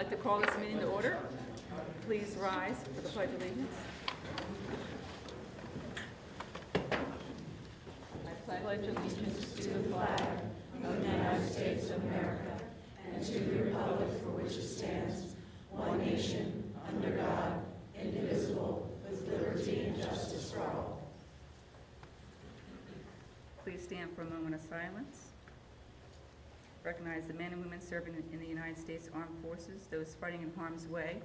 I'd like to call this meeting to order. Please rise for the Pledge of Allegiance. I pledge allegiance to the flag of the United States of America and to the republic for which it stands, one nation, under God, indivisible, with liberty and justice for all. Please stand for a moment of silence. Recognize the men and women serving in the United States Armed Forces, those fighting in harm's way,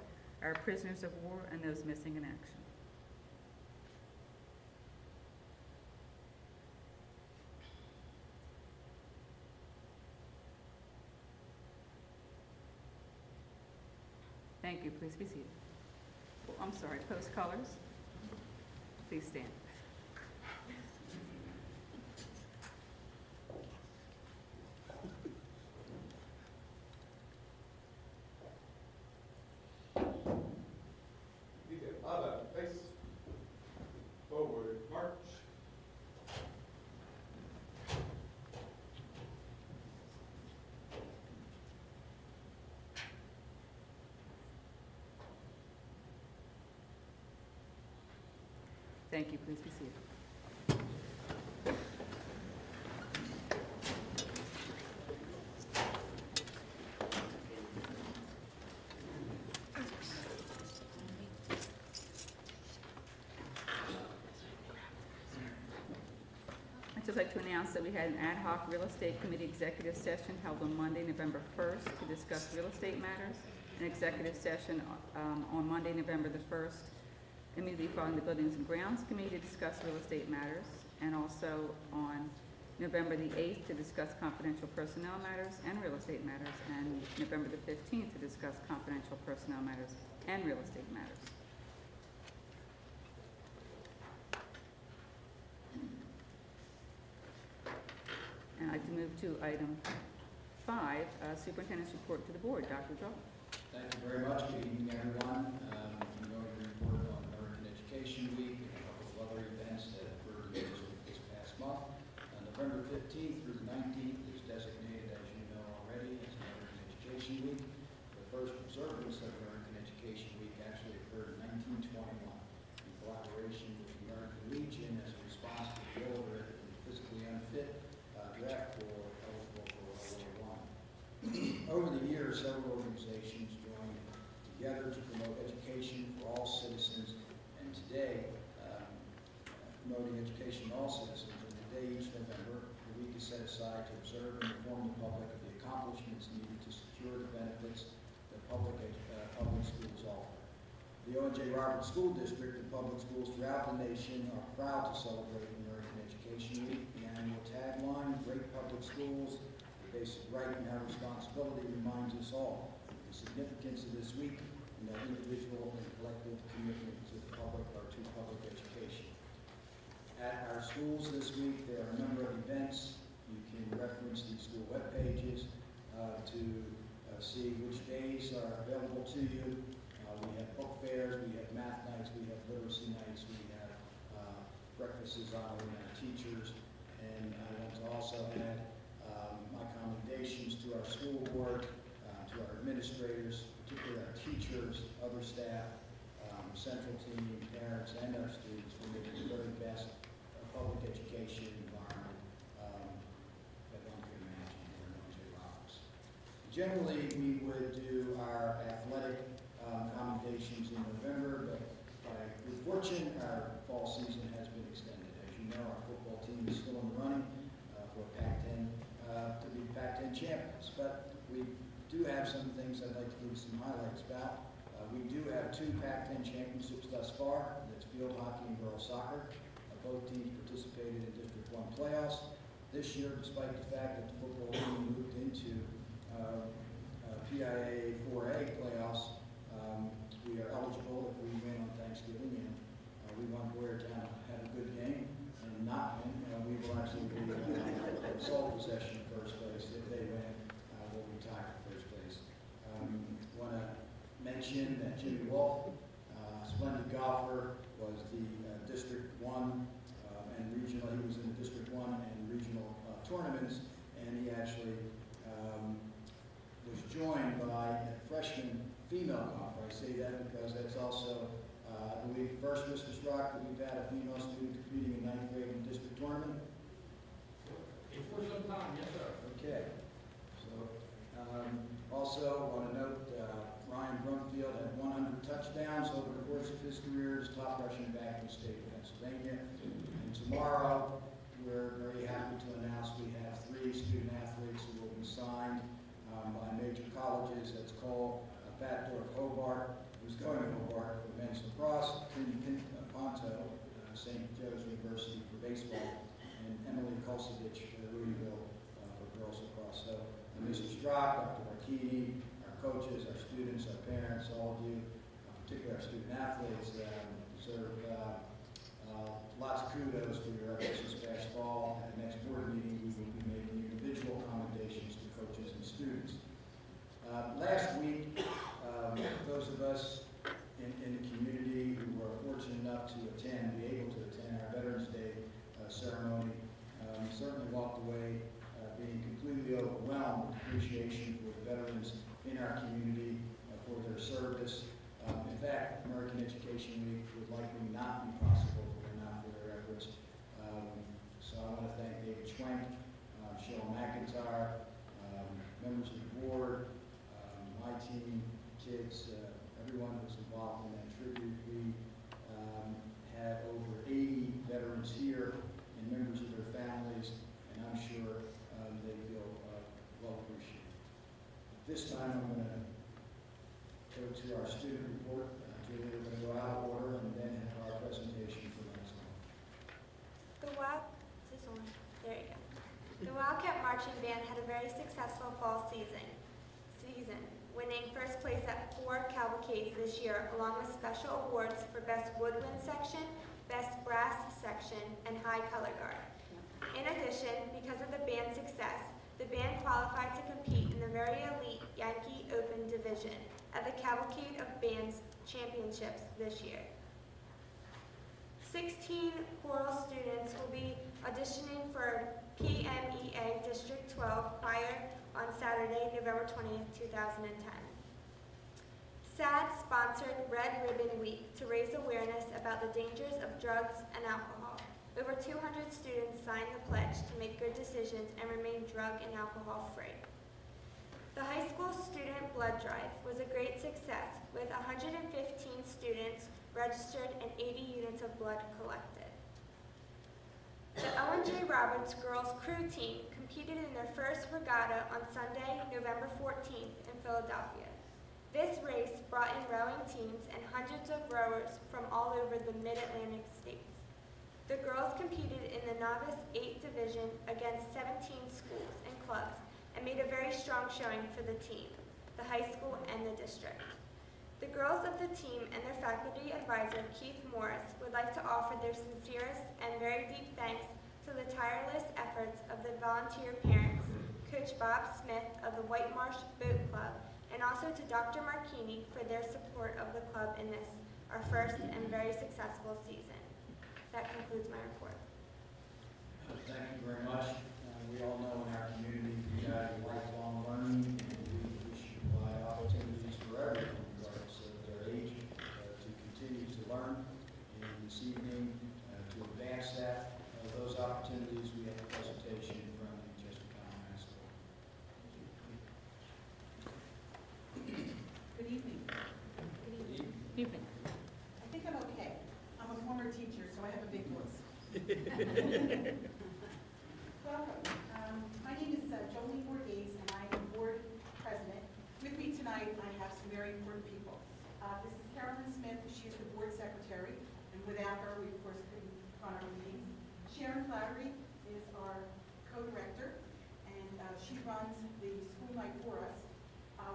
our prisoners of war, and those missing in action. Thank you. Please be seated. Oh, I'm sorry, post colors. Please stand. Face forward, march. Thank you. Please be seated. I'd just like to announce that we had an ad hoc real estate committee executive session held on Monday, November 1st to discuss real estate matters. An executive session on Monday, November the 1st, immediately following the Buildings and Grounds Committee to discuss real estate matters, and also on November the 8th to discuss confidential personnel matters and real estate matters, and November the 15th to discuss confidential personnel matters and real estate matters. And I'd like to move to item 5, Superintendent's report to the board. Dr. Joel. Thank you very much. Good evening, everyone. I'm going to report on American Education Week and a couple of other events that occurred this past month. November 15th through the 19th is designated, as you know already, as American Education Week. The first observance of American Education Week actually occurred in 1921 in collaboration with the American Legion as a response to the illiterate and physically unfit draft corps eligible for World War I. Over the years, several organizations joined together to promote education for all citizens, and today, promoting education for all citizens. And today, each November, the week is set aside to observe and inform the public of the accomplishments needed to secure the benefits that public schools offer. The Ojrsd School District and public schools throughout the nation are proud to celebrate American Education Week. The annual tagline, "Great Public Schools, the basic right and our responsibility," reminds us all of the significance of this week and that individual and collective commitment to the public or to public education. At our schools this week, there are a number of events. You can reference the school web pages to see which days are available to you. We have book fairs, we have math nights, we have literacy nights, we have breakfasts honoring our teachers, and I want to also add my commendations to our school board, to our administrators, particularly our teachers, other staff, central team, parents, and our students for making the very best public education environment that one can imagine here in Ojrsd. Generally, we would do our athletic commendations in November, but by good fortune, our fall season has been extended. As you know, our football team is still in the running for Pac-10 to be Pac-10 champions. But we do have some things I'd like to give some highlights about. We do have 2 Pac-10 championships thus far. That's field hockey and girls soccer. Both teams participated in District 1 playoffs. This year, despite the fact that the football team moved into PIA 4A playoffs, we are eligible if we win on Thanksgiving, and we want Boyertown to have a good game and not win. We will actually be in sole possession of first place. If they win, we'll be tied for first place. Want to mention that Jimmy Wolf, splendid golfer, was the District 1 and regional. He was in the District 1 and regional tournaments, and he actually was joined by a freshman female golfer. I say that because that's also, I believe, the first Mr. Strock that we've had a female student competing in 9th grade in district tournament. Before some time, yes, sir. Okay. So, also want to note, Ryan Brumfield had 100 touchdowns over the course of his career as top rushing back in the state of Pennsylvania. And tomorrow, we're very happy to announce we have 3 student athletes who will be signed by major colleges. That's called Pat Dorff Hobart, who's going to Hobart for men's lacrosse, Tim Ponto, St. Joe's University for baseball, and Emily Kulsevich for Louisville for girls lacrosse. So, Mr. Strock, Dr. Martini, our coaches, our students, our parents, all of you, particularly our student athletes, deserve lots of kudos for your efforts this past fall. At the next board meeting, we will be making individual commendations to coaches and students. Last week, those of us in the community who were fortunate enough to be able to attend our Veterans Day ceremony, certainly walked away being completely overwhelmed with appreciation for the veterans in our community for their service. In fact, American Education Week would likely not be possible if it were not for their efforts. So I want to thank David Schwenk, Cheryl McIntyre, members of the board, my team, kids, everyone who was involved in that tribute. We had over 80 veterans here and members of their families, and I'm sure they feel well appreciated. This time I'm going to go to our student report. Julie, we're going to go out of order and then have our presentation for the next one. There you go. The Wildcat Marching Band had a very successful fall season, winning first place at 4 cavalcades this year, along with special awards for Best Woodwind Section, Best Brass Section, and High Color Guard. In addition, because of the band's success, the band qualified to compete in the very elite Yankee Open Division at the Cavalcade of Bands Championships this year. 16 choral students will be auditioning for PMEA District 12 choir on Saturday, November 20th, 2010. SAD sponsored Red Ribbon Week to raise awareness about the dangers of drugs and alcohol. Over 200 students signed the pledge to make good decisions and remain drug and alcohol free. The high school student blood drive was a great success, with 115 students registered and 80 units of blood collected. The Owen J. Roberts girls crew team competed in their first regatta on Sunday, November 14th in Philadelphia. This race brought in rowing teams and hundreds of rowers from all over the mid-Atlantic states. The girls competed in the Novice 8 division against 17 schools and clubs and made a very strong showing for the team, the high school, and the district. The girls of the team and their faculty advisor, Keith Morris, would like to offer their sincerest and very deep thanks to the tireless efforts of the volunteer parents, Coach Bob Smith of the White Marsh Boat Club, and also to Dr. Marchini for their support of the club in this, our first and very successful season. That concludes my report. Thank you very much. We all know in our community we value lifelong learning, and we should provide opportunities for everyone, regardless of their age, to continue to learn. And this evening, to advance those opportunities, we have a presentation from the Chester County High School. Good evening. Good evening. I think I'm okay. I'm a former teacher, so I have a big voice. Welcome. My name is Jolene Borghese, and I am board president. With me tonight, I have some very important people. This is Carolyn Smith. She is the board secretary, and without her, we of course couldn't run our meetings. Sharon Flattery is our co-director, and she runs the school night for us.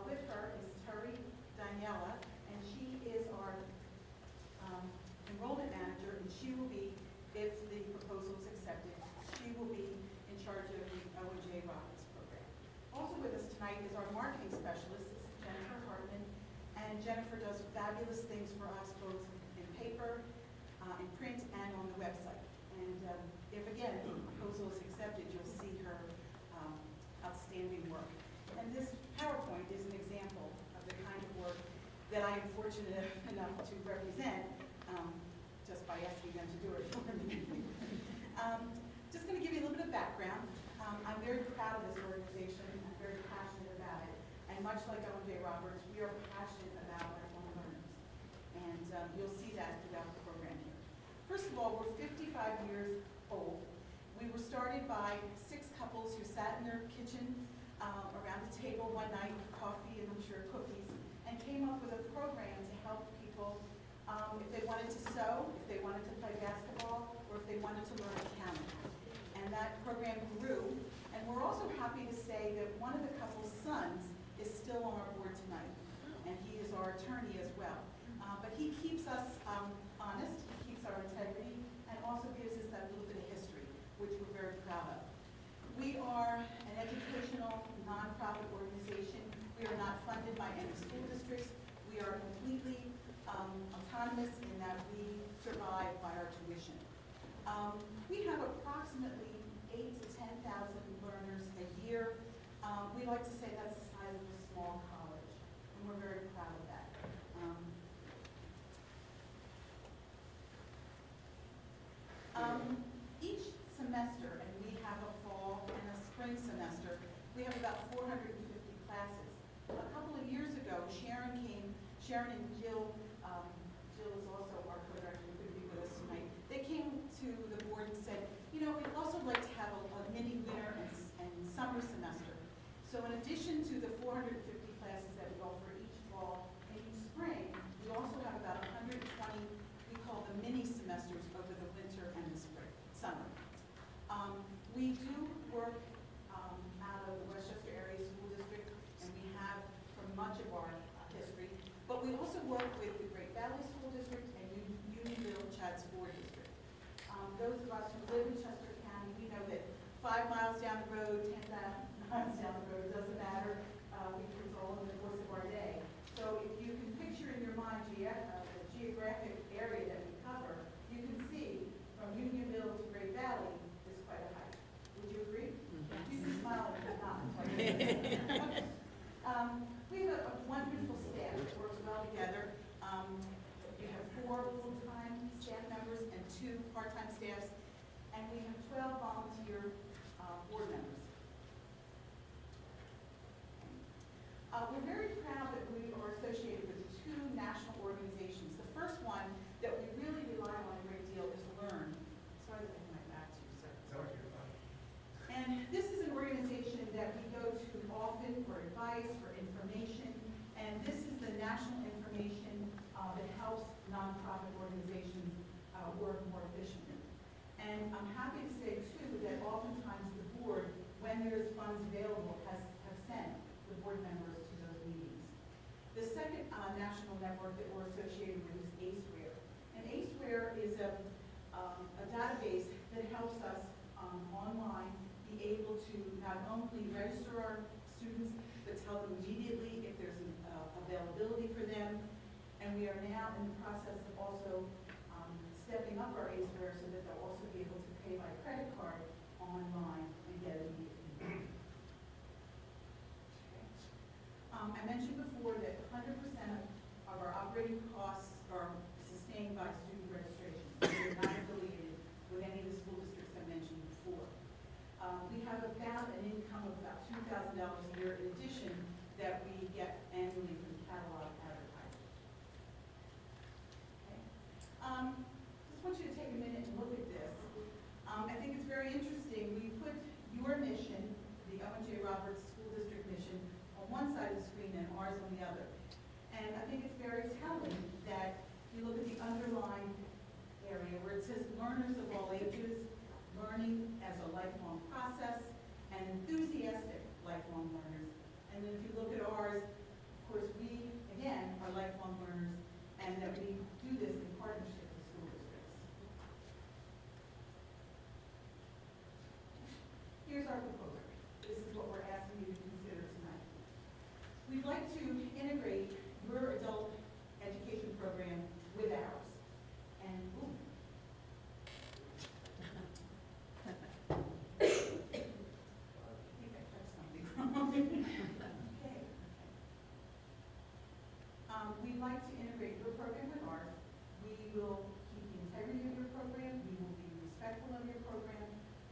With her is Terry Daniela, and she is our enrollment manager, and she will be, if the proposal is accepted, she will be in charge of the Owen J. Roberts program. Also with us tonight is our marketing specialist, this is Jennifer Hartman, and Jennifer does fabulous things for us, both in paper, in print, and on the website. And if again the proposal is accepted, you'll see her outstanding work. And this PowerPoint is an example of the kind of work that I am fortunate enough to represent, just by asking them to do it for me. Just going to give you a little bit of background. I'm very proud of this organization. I'm very passionate about it. And much like Ojrsd Roberts, we are passionate about lifelong learners. And you'll see that throughout the program here. First of all, we're 55 years old. We were started by 6 couples who sat in their kitchen around the table one night with coffee and I'm sure cookies, and came up with a program to help people if they wanted to sew, if they wanted to play basketball, or if they wanted to learn accounting. And that program grew, and we're also happy to say that one of the couple's sons is still on our board tonight, and he is our attorney as well. But he keeps us honest, he keeps our integrity, and also gives us that little bit of history, which we're very proud of. We are an educational nonprofit organization. We are not funded by any school districts. We are completely autonomous in that we survive by our tuition. We have approximately 8,000 to 10,000 learners a year. We like to say that's the size of a small college, and we're very proud of that. Each semester, and we have a fall and a spring semester, we have about 450 classes. A couple of years ago, Sharon and Jill, Jill is also our co-director, who could be with us tonight. They came to the board and said, you know, we'd also like to have a mini winter and summer semester. So in addition to the 450 classes that we offer each fall and each spring, we also have about 120, we call them mini semesters over the winter and the summer. We do work out of the Westchester Area School District, and we have for much of our history. But we also work with the Great Valley School District and Unionville Chadds Ford District. Those of us who live in Chester County, we know that 5 miles down the road, 10 miles down the road, doesn't matter. It's all in the course of our day. So if you can picture in your mind the geographic area that we cover, you can see from Unionville to Great Valley is quite a hike. Would you agree? Mm-hmm. You can smile if you're not. We have a wonderful staff that works well together. We have 4 full-time staff members and 2 part-time staffs, and we have 12 volunteer board members. We're very proud that we are associated with 2 national organizations. The first one that we really rely on a great deal is LEARN. Sorry that I have my back to you, sir. And this is an organization that we go to often for advice, for information, and this is the national information that helps nonprofit organizations work more efficiently. And I'm happy to say, too, that oftentimes the board, when there's funds available, have sent the board members to those meetings. The second national network that we're associated with is ACEware. And ACEware is a database that helps us online be able to not only register our students, but tell them immediately if there's an availability for them. And we are now in the process of also stepping up our ACEware so that they'll also be able to pay by credit card online and get it immediately. I mentioned before that 100% of our operating costs are sustained by student registration. So we're not affiliated with any of the school districts I mentioned before. We have about an income of about $2,000 a year in addition that we get annually from catalog advertising. Okay. Just want you to take a minute and look at this. I think it's very interesting. We put your mission, the Ojrsd Roberts School District mission, on one side of the screen and ours on the other. And I think it's very telling that you look at the underlying area where it says learners of all ages, learning as a lifelong process, and enthusiastic lifelong learners. And then if you look at ours, of course, we, again, are lifelong learners, and that we do this in partnership with school districts. Here's our proposal. This is what we're asking you to consider tonight. We'd like to integrate your adult education program with ours. And, ooh. I think I touched something wrong. Okay. We'd like to integrate your program with ours. We will keep the integrity of your program. We will be respectful of your program.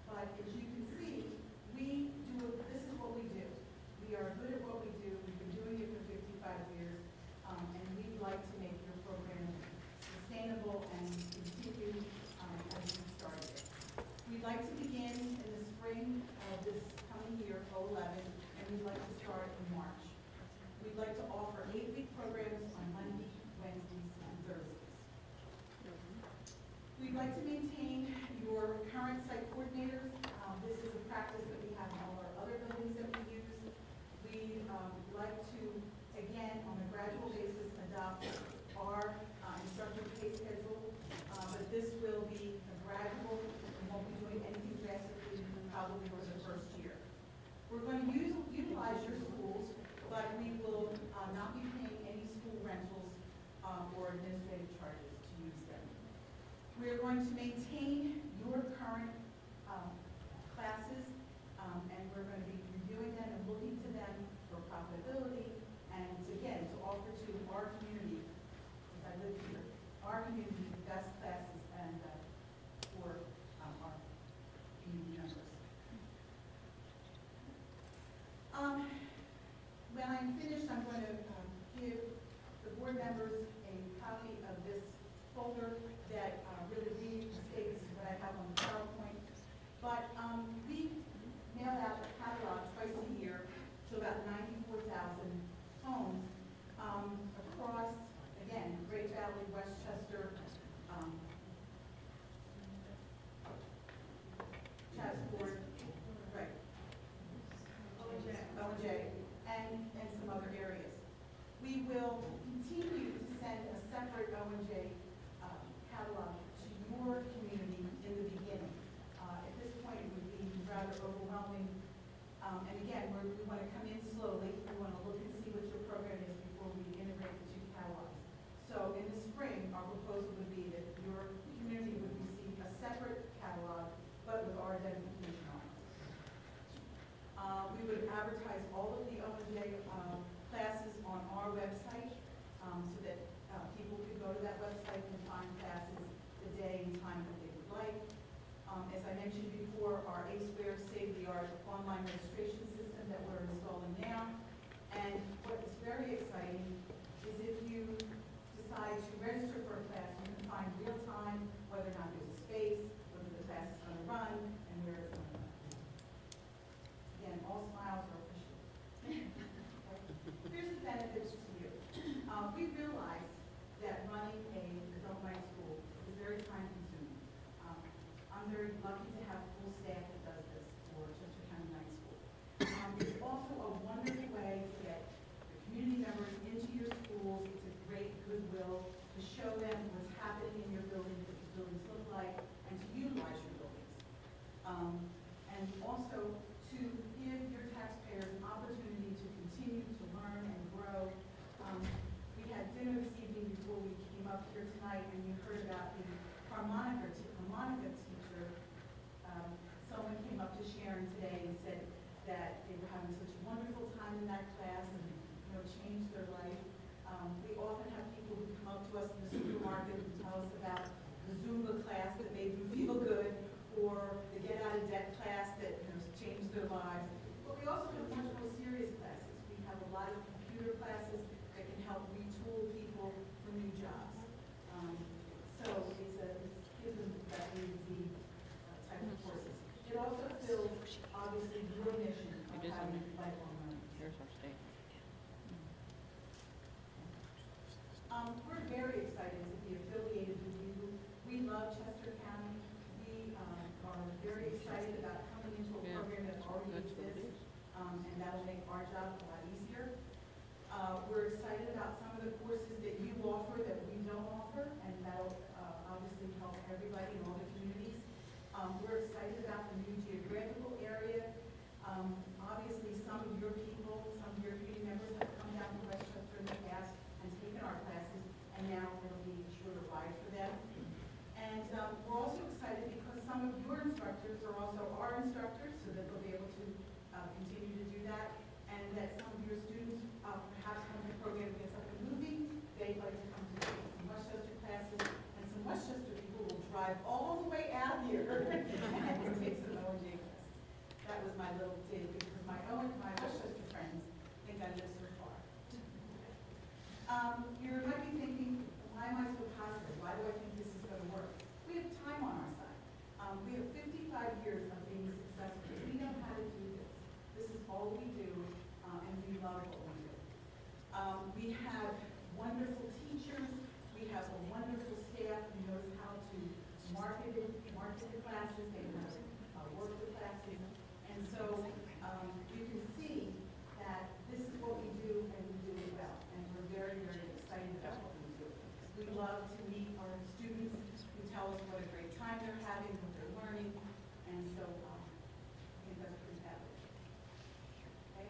But as you can see, this is what we do. We are good at what we do. We've been doing it for 55 years. And we'd like to make your program sustainable and continue as we started it. We'd like to begin in the spring of this coming year, 2011, and we'd like to start in March. We'd like to offer 8-week programs on Mondays, Wednesdays, and Thursdays. We'd like to maintain your current site coordinators. This is a practice that we have in all our other buildings that we use. We'd like to, again, on a gradual basis, adopt our instructor pay schedule, but this will be a gradual. We won't be doing anything drastically probably for the first year. We're going to utilize your schools, but we will not be paying any school rentals or administrative charges to use them. We are going to maintain your current classes, and we're going to be reviewing them and looking to them for profitability and, again, to offer to our community, as I live here, our community the best classes and for our community members. When I'm finished, I'm going to give the board members a copy of this folder that really restates what I have on the PowerPoint. But we mail out a catalog twice a year to about 94,000 homes across, again, Great Valley, Westchester, Chatsworth, right, Ojrsd, and some other areas. We will continue to send a separate Ojrsd catalog to your community in the beginning. At this point, it would be rather overwhelming. And again, we want to come in slowly. We want to look and see what your program is before we integrate the two catalogs. So in the spring, our proposal would be that your community would receive a separate catalog, but with our identification on it. We would advertise all of the Ojrsd classes on our website so that people could go to that website and find classes the day and time that they would like. As I mentioned before, our A-Square state-of-the-art online registration system that we're installing now. And what is very exciting is if you decide to register for a class, you can find real time whether or not there's a space, whether the class is going to run, and where it's going to run. Again, all smiles are appreciated. Here's the benefits to you. We realize that running a adult night school is very time consuming. I'm very lucky to have a full staff that does this for Chester County Night School. It's also a wonderful way to get the community members into your schools. It's a great goodwill to show them what's happening in your buildings, what your buildings look like, and to utilize your buildings. And also to give your taxpayers an opportunity to continue to learn and grow. We had dinner this evening before we came up here tonight, and you heard about the harmonica teacher. Someone came up to Sharon today and said that they were having such a wonderful time in that class and changed their life. We often have people who come up to us in the supermarket and tell us about the Zumba class that made them feel good, or the Get Out of Debt class that changed their lives. But we also have much more serious classes. We have a lot of computer classes that can help retool people for new jobs. So it gives them that A to Z type of courses. It also fills, obviously, your mission of having lifelong learning. Here's our statement. We're very excited to be affiliated with you. We love Chester County. We are very excited about coming into a program that already exists, and that'll make our job a lot easier. We're excited about some of the courses that you offer that we don't offer, and that'll obviously help everybody in all the communities. We're excited about the new geographical area. Obviously, some of your people, some of your community members have come down to Westchester in the past and taken our classes, and now it'll be a shorter ride for them. And we're also excited because some of your instructors are You might be thinking, why am I so positive? Why do I think this is going to work? We have time on our side. We have 55 years of being successful. We know how to do this. This is all we do, and we love what we do. We have wonderful teachers. We have a wonderful staff who knows how to market the classes. They know how to work the classes. And so you can see that this is what we do, and we do it well. And we're very, very excited about what we do. We love to meet our students who tell us what a great time they're having, what they're learning, and so I think that's pretty fabulous. Okay.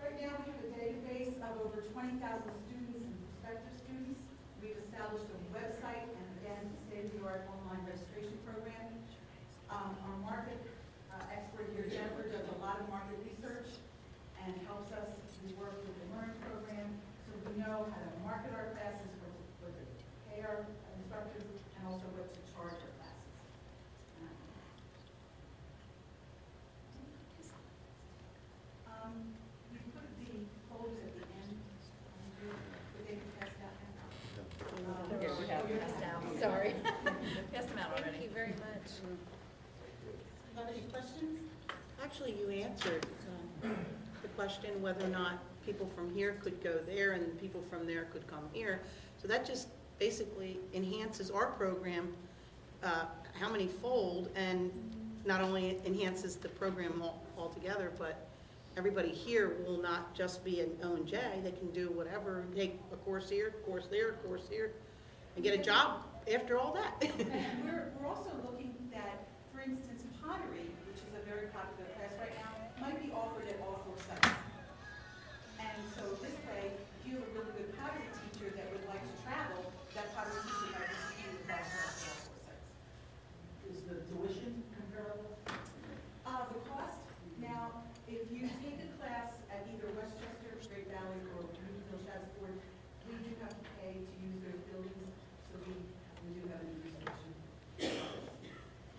Right now we have a database of over 20,000 students and prospective students. We've established a website and again, state-of-the-art online registration program. Our market expert here, Jennifer, does a lot of market research and helps us. We work with the Learn program, so we know how to market our classes, what to pay our instructors, and also what to charge our classes. We put the folders at the end. Would they be passed out now? Here, we have it. Sorry. Passed them out already. Thank you very much. Have any questions? Actually, you answered the question whether or not people from here could go there and people from there could come here. So that just basically enhances our program, how many fold, and not only enhances the program altogether, but everybody here will not just be an O&J. They can do whatever, take a course here, course there, course here, and get a job after all that. And we're also looking at, for instance, pottery, which is a very popular class right now, might be offered at all 4 sites. And so this way, if you have a really good pottery teacher that would like to travel, that pottery teacher might be teaching the class at all 4 sites. Is the tuition comparable? The cost, now, if you take a class at either Westchester, Great Valley, or Newfield Chatsford, we do have to pay to use those buildings, so we do have an institution.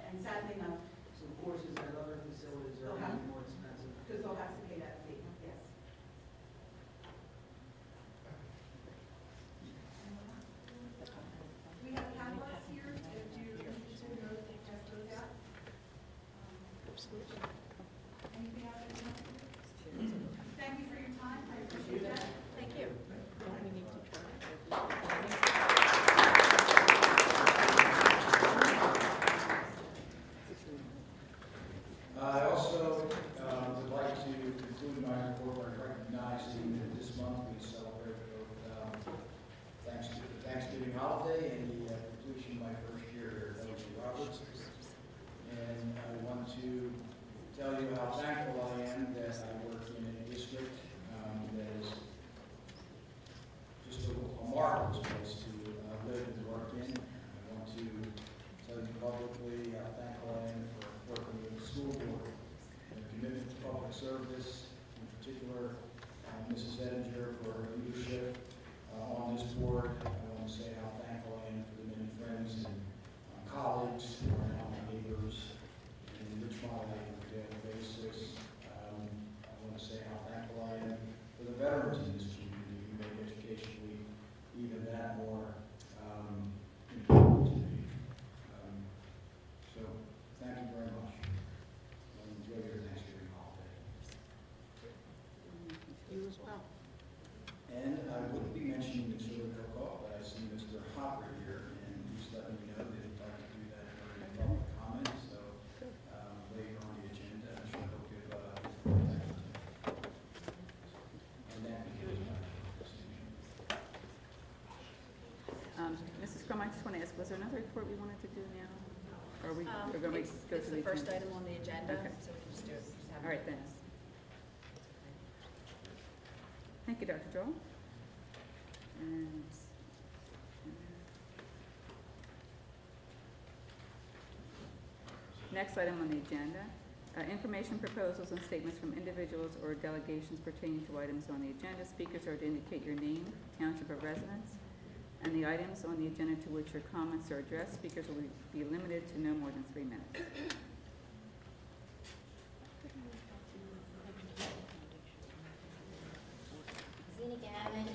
And sadly enough, So courses at other facilities are Okay. more expensive. because they'll have to pay that fee, yes. We have catalogs here, if you're interested in those, test those out. Anything else that you want to do? Thank you for your time, I appreciate that. Thank you. I also would like to conclude my report by recognizing that this month we celebrate both the Thanksgiving holiday and the completion of my first year here at Ojrsd. And I want to tell you how thankful I am that I work in a district that is just a marvelous place to live and work in. I want to tell you publicly how thankful I am for working with the school board and the commitment to public service, in particular Mrs. Edinger for her leadership on this board. I want to say how thankful I am for the many friends and colleagues who are now my neighbors and enrich my life on a daily basis. I want to say how thankful I am for the veterans in this community who make Education Week even that more important to me. So thank you very much. And enjoy your Thanksgiving holiday. You as well. And I would be mentioning the chili cook-off, but I see Mr. Hopper here, and he's letting me know that he'd like to do that during public comment, so later on the agenda, I'm sure he'll give his presentation. And that concludes my presentation. Mrs. Crum, I just want to ask, was there another report we wanted to do now? Or we're going to go It's to the first agenda? item on the agenda, Okay. so we can just do it. Just have All right, it. thanks. Thank you, Dr. Joel. And next item on the agenda, information proposals and statements from individuals or delegations pertaining to items on the agenda. Speakers are to indicate your name, township of residence, and the items on the agenda to which your comments are addressed. Speakers will be limited to no more than 3 minutes. Zena Gammon,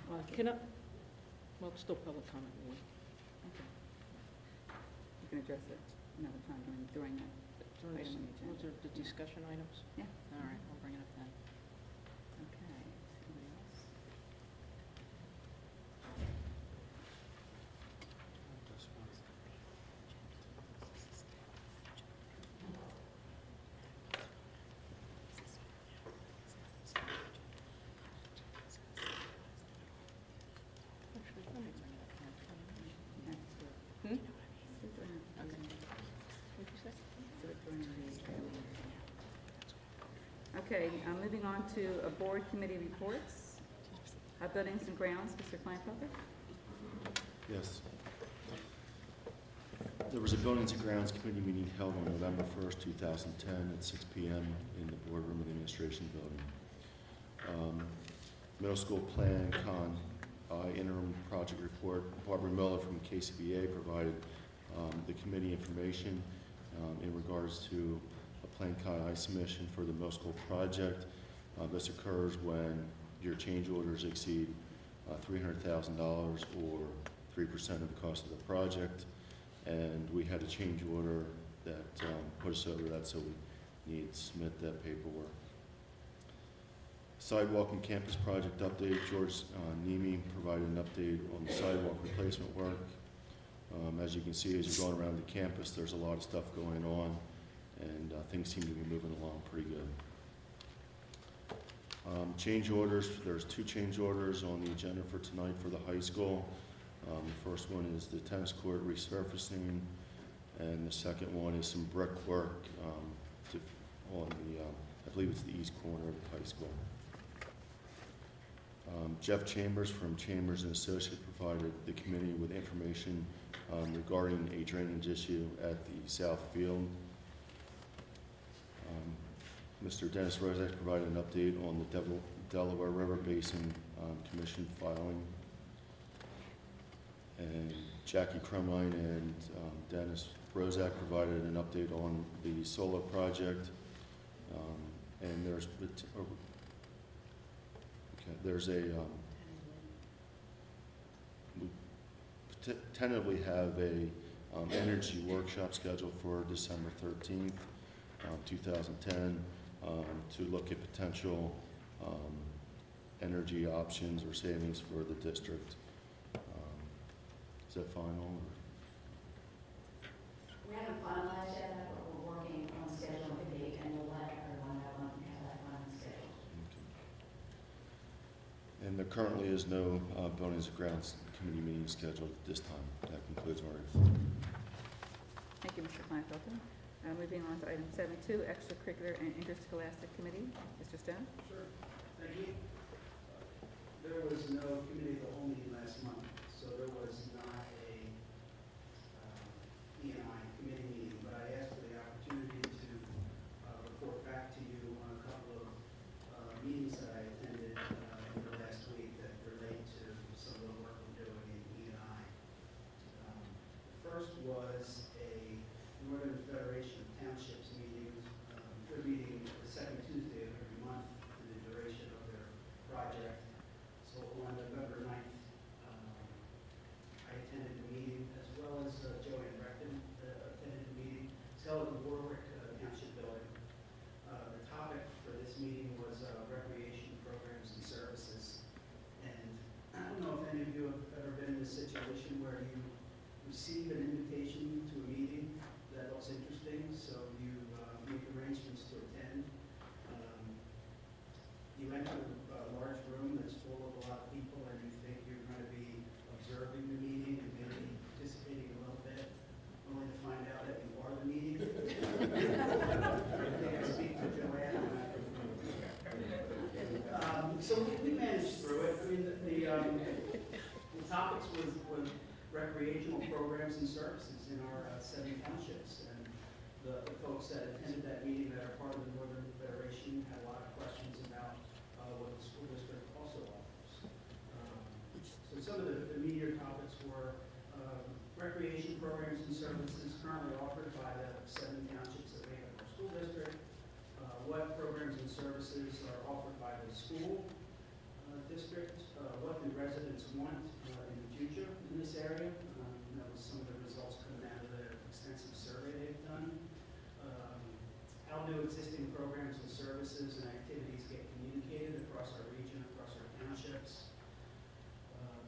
Can I, well, it's still public comment. Okay. You can address it another time during that. Those Item on the agenda. are the discussion items? Yeah. All right, I'll bring it up then. Okay. Anybody else? Actually, let me bring it up next. That's good. Hmm? So during the- Okay. What'd you say? so during the- Okay, moving on to board committee reports. Buildings and grounds, Mr. Kleinfelder? Yes. There was a Buildings and Grounds Committee meeting held on November 1st, 2010 at 6 p.m. in the boardroom of the Administration Building. Middle School Plan Con Interim Project Report. Barbara Miller from KCBA provided the committee information in regards to a Plan Con submission for the middle school project. This occurs when your change orders exceed $300,000 or 3% of the cost of the project. And we had a change order that put us over that, so we need to submit that paperwork. Sidewalk and campus project update. George Nemi provided an update on the sidewalk replacement work. As you can see, as you're going around the campus, there's a lot of stuff going on, and things seem to be moving along pretty good. Change orders. There's 2 change orders on the agenda for tonight for the high school. The first one is the tennis court resurfacing, and the second one is some brickwork on the, I believe it's the east corner of the high school. Jeff Chambers from Chambers and Associates provided the committee with information regarding a drainage issue at the south field. Mr. Dennis Rozak provided an update on the Delaware River Basin Commission filing. And Jackie Crumline and Dennis Rozak provided an update on the solar project. And there's we tentatively have a energy workshop scheduled for December 13th, 2010, to look at potential energy options or savings for the district. Is that final? We haven't finalized yet, but we're working on scheduling the date, and we'll let everyone know when we have that final schedule. Okay. And there currently is no Buildings and Grounds Committee meeting scheduled at this time. That concludes my report. Thank you, Mr. Kleinfelder. Moving on to item 7.2, extracurricular and interscholastic committee. Mr. Stone? Sure, thank you. There was no committee of the whole meeting last month, so there was not a E&I committee meeting, but I asked for the opportunity to report back to you on a couple of meetings that I attended in the last week that relate to some of the work we're doing in E&I. The first was a Northern Federation of Townships meeting. They're meeting the second Tuesday of every month for the duration of their project. So on November 9th, I attended the meeting, as well as Joanne Recton attended the meeting. It's held in the Warwick Township Building. The topic for this meeting was recreation programs and services. And I don't know if any of you have ever been in a situation where you receive an invitation to a meeting that looks interesting, so you make arrangements to attend. You enter a large room that's full of a lot of people, and you think you're going to be observing the meeting and maybe participating a little bit, only to find out that you are the meeting. I think I speak for Joanne. So we managed through it. I mean, the topics was recreational programs and services in our 7 townships, and the folks that attended that meeting that are part of the Northern Federation had a lot of questions about what the school district also offers. So some of the meatier topics were recreation programs and services currently offered by the 7 townships that make up our school district, what programs and services are offered by the school district, what do residents area. That was some of the results coming out of the extensive survey they've done. How do existing programs and services and activities get communicated across our region, across our townships?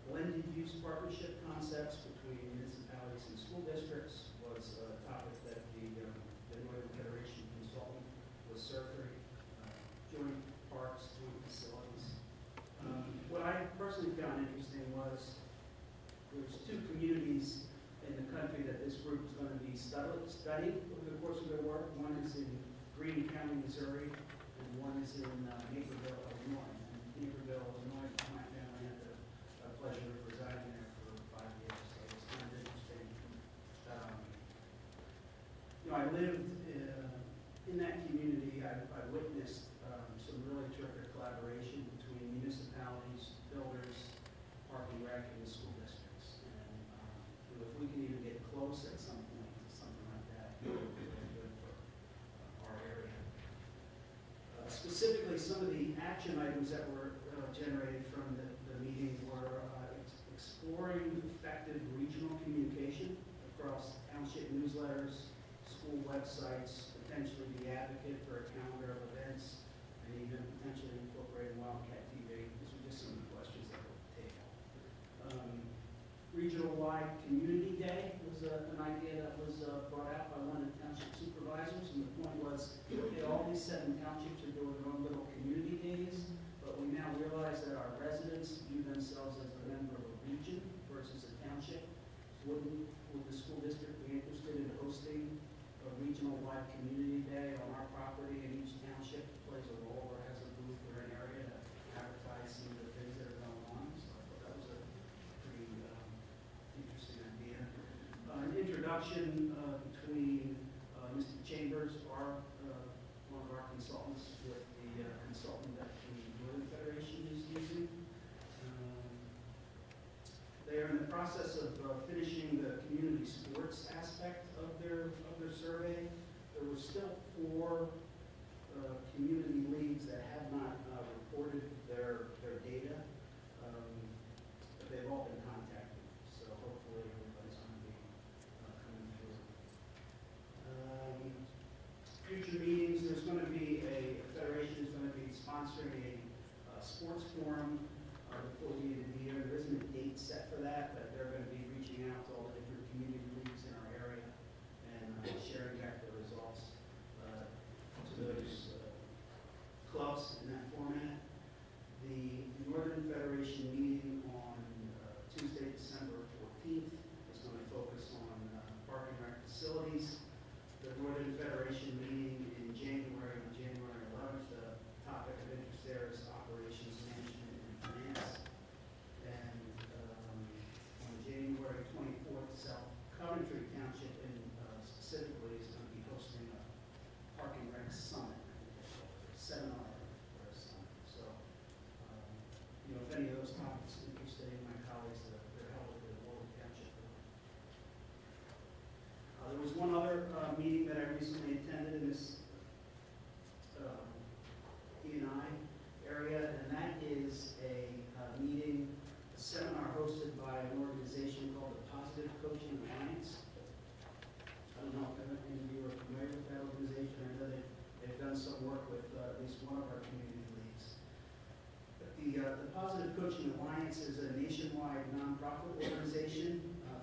Blended use partnership concepts between municipalities and school districts was a topic that the Northern Federation consultant was surfing. Joint parks, joint facilities. What I personally found interesting was there's two communities in the country that this group is going to be studying over the course of their work. One is in Greene County, Missouri, and one is in Naperville, Illinois. And Naperville, Illinois, my family had the pleasure of residing there for 5 years, so it was kind of interesting. I lived in that community. I witnessed some really terrific collaboration between municipalities, builders, park and rec, and the school districts. And if we can even get close at some point to something like that, it would be really good for our area. Specifically, some of the action items that were generated from the meeting were exploring effective regional communication across township newsletters, school websites, potentially be advocate for a calendar of events, and even potentially incorporating Wildcat TV. These were just some of the questions that were taken. Regional-wide Community Day was an idea that was brought out by one of the township supervisors, and the point was, okay, all these 7 townships are doing their own little community days, but we now realize that our residents view themselves as a member of a region versus a township. Would the school district be interested in hosting a regional-wide community day on our property, and each township plays a role or has a booth or an area to advertise some of the things that are going on? So I thought that was a pretty interesting idea. An introduction between Mr. Chambers, one of our consultants, with the consultant that the Northern Federation is using. They are in the process of finishing the community sports aspect of their survey. There were still 4 community leagues that had not reported their data, but they've all been contacted. So hopefully everybody's going to be coming through. Future meetings, there's going to be a federation is going to be sponsoring a sports forum before the end of the year. There isn't a date set for that, but they're going to be reaching out to all the different community leagues in our area and sharing back their results to those clubs in that format. The Northern Federation meeting on Tuesday, December 14th is going to focus on park and rec facilities. The Northern Federation meeting in January, on January 11th, the topic of interest there is operations management and finance. And on January 24th, South Coventry Township specifically is going to be hosting a park and rec summit, seminar or a summit. So, if any of those topics interest any of my colleagues, they're held at the Warwick Township. There was one other meeting that I recently attended in this E&I area, and that is a meeting, a seminar hosted by an organization called the Positive Coaching Alliance. I don't know if any of you are familiar with that organization. I know they've done some work with at least one of our community leagues. But the Positive Coaching Alliance is a nationwide nonprofit organization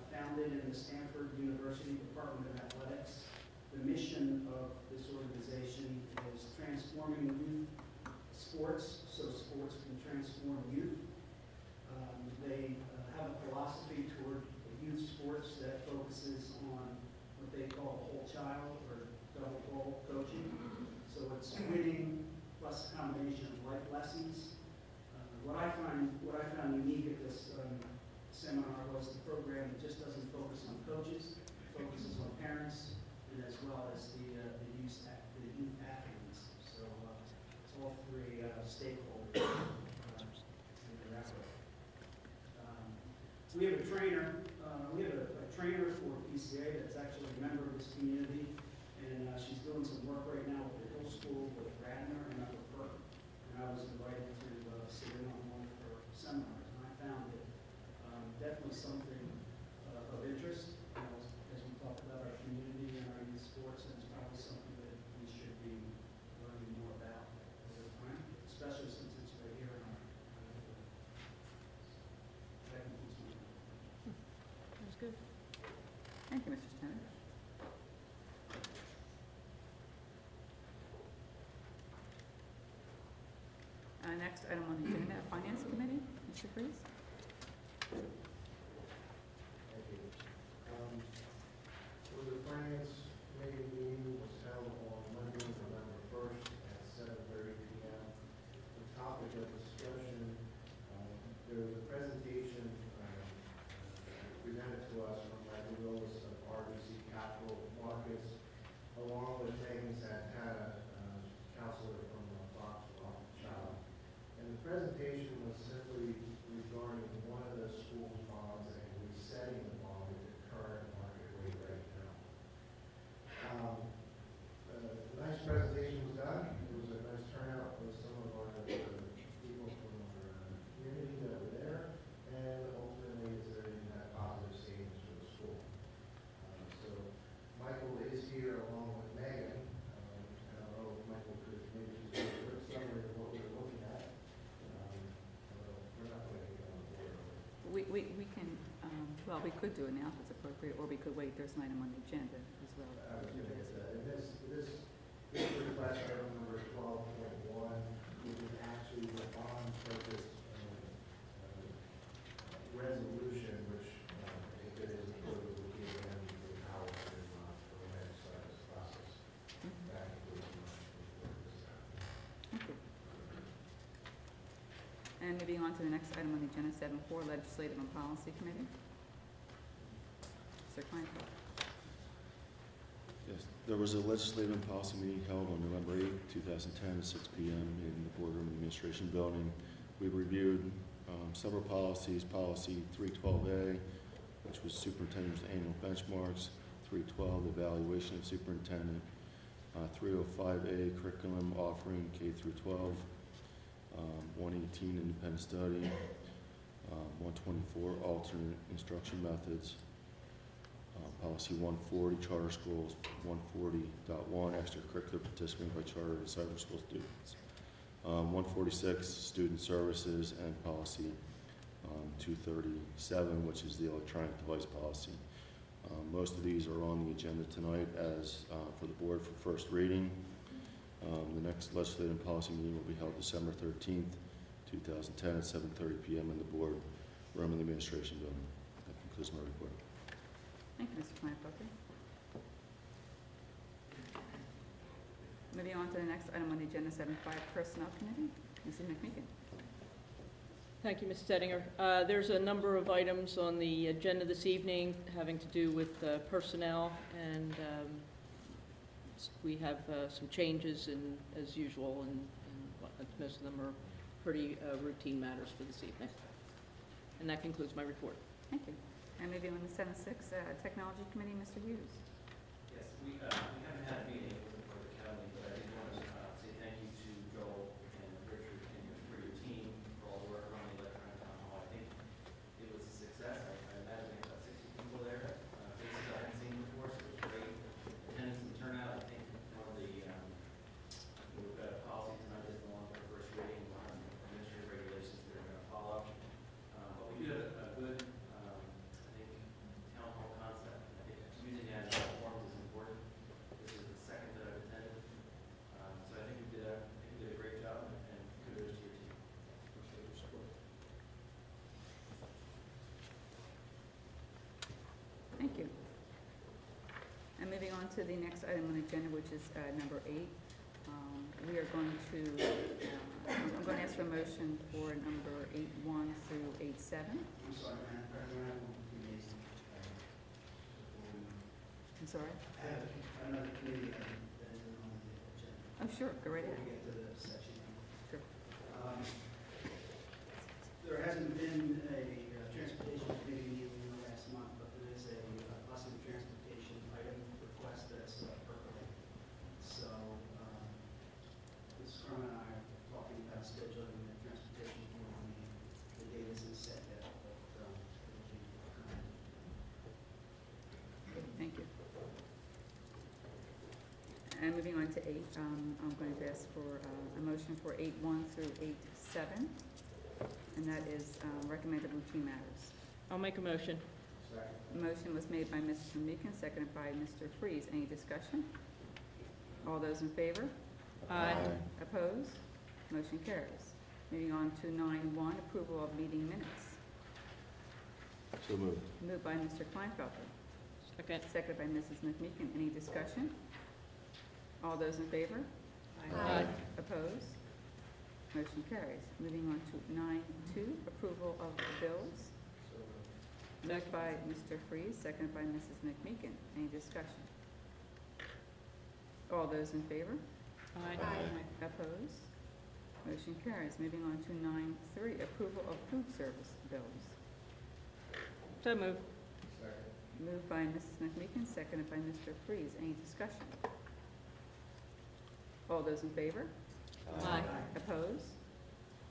founded in the Stanford University Department of Athletics. The mission of this organization is transforming youth sports so sports can transform youth. They have a philosophy toward youth sports that focuses on what they call the whole child, or double goal coaching. So it's winning plus a combination of life lessons. What I found unique at this seminar was the program that just doesn't focus on coaches, it focuses on parents, and as well as the youth athletes. So it's all 3 stakeholders in the effort. We have a trainer. We have a trainer for PCA that's actually a member of this community, and she's doing some work right now with the Hill School with Radnor and Upper Perk. And I was invited to sit in on one of her seminars, and I found it definitely something you, Mr. Stone. Next item on the agenda, Finance Committee, Mr. Freeze. Thank you. So the Finance Committee meeting was held on Monday, November 1st at 7:30 p.m. The topic of discussion, there was a presentation presented to us from Michael Willis of RBC Capital Markets, along with Megan Santana, counselor from Fox Child. And the presentation was simply regarding one of the school's bonds and resetting the bond at the current market rate right now. A nice presentation was done. It was a nice turnout with some of our people from our community that were there, and ultimately it's a net positive savings for the school. So Michael is here along with Megan. I don't know if Michael could maybe just do a quick summary of what we're looking at. We're not going to get on the board. We can, well, we could do it now if it's appropriate, or we could wait. There's an item on the agenda as well. I was going to get that. And this request item number 12.1, which is actually the bond purchase resolution, which if it is approved, will give them the power to manage this process. That includes Thank you. And moving on to the next item on the agenda, 7.4, Legislative and Policy Committee. Mr. Kleinfeld. Yes, there was a legislative and policy meeting held on November 8, 2010 at 6 p.m. in the boardroom in the administration building. We reviewed several policies, policy 312A, which was superintendent's annual benchmarks, 312, evaluation of superintendent, 305A, curriculum offering K through 12, 118, independent study, 124, alternate instruction methods, policy 140, charter schools, 140.1, extracurricular participation by charter and cyber school students, 146, student services, and policy 237, which is the electronic device policy. Most of these are on the agenda tonight as for the board for first reading. The next legislative and policy meeting will be held December 13th, 2010 at 7:30 p.m. in the board room in the administration building. That concludes my report. Thank you, Mr. Kleinfelder. Moving on to the next item on the agenda, 7.5, Personnel Committee. Mrs. McMeekin. Thank you, Ms. Stedinger. There's a number of items on the agenda this evening having to do with personnel, and we have some changes, as usual, and most of them are pretty routine matters for this evening. And that concludes my report. Thank you. And moving on to 7.6, Technology Committee, Mr. Hughes. Yes, we haven't had a meeting for the county, but I did want to say thank you to Joel and Richard and for your team for all the work on the electronic town hall. I think it was a success. I imagine about 60 people there, faces I hadn't seen before, so it was great attendance and turnout. I think one of the, we've got a policy tonight that's no longer first reading, administrative regulations that are going to follow. But we do have a good town hall concept. I think using it as forms is important. This is the second that I've attended. So I think we did a great job, and kudos to your team. Appreciate your support. Thank you. And moving on to the next item on the agenda, which is number 8. We are going to, I'm going to ask for a motion for number 8.1 through 8.7. I'm sorry, Madam President, I'm sorry? I have another committee item that is on the agenda. Oh, sure, go right Before ahead. we get to the section. Sure. There hasn't been a transportation committee meeting last month, but there is a bus and transportation item request that's percolating. So, Ms. Crum and I are talking about scheduling the transportation committee meeting. The date isn't set yet, but it'll be coming. Thank you. And moving on to 8, I'm going to ask for a motion for 8.1 through 8.7, and that is recommended routine matters. I'll make a motion. Second. Motion was made by Mrs. Meekin, seconded by Mr. Freeze. Any discussion? All those in favor? Aye. Opposed? Motion carries. Moving on to 9.1, approval of meeting minutes. So moved. Moved by Mr. Kleinfelder, Second. seconded by Mrs. McMeekin. Any discussion? All those in favor? Aye. Opposed? Motion carries. Moving on to 9.2, approval of the bills. So moved. Moved by Mr. Freeze, seconded by Mrs. McMeekin. Any discussion? All those in favor? Aye. Opposed? Motion carries. Moving on to 9.3, approval of food service bills. So moved. Second. Moved by Mrs. McMeekin, seconded by Mr. Freeze. Any discussion? All those in favor? Aye. Opposed?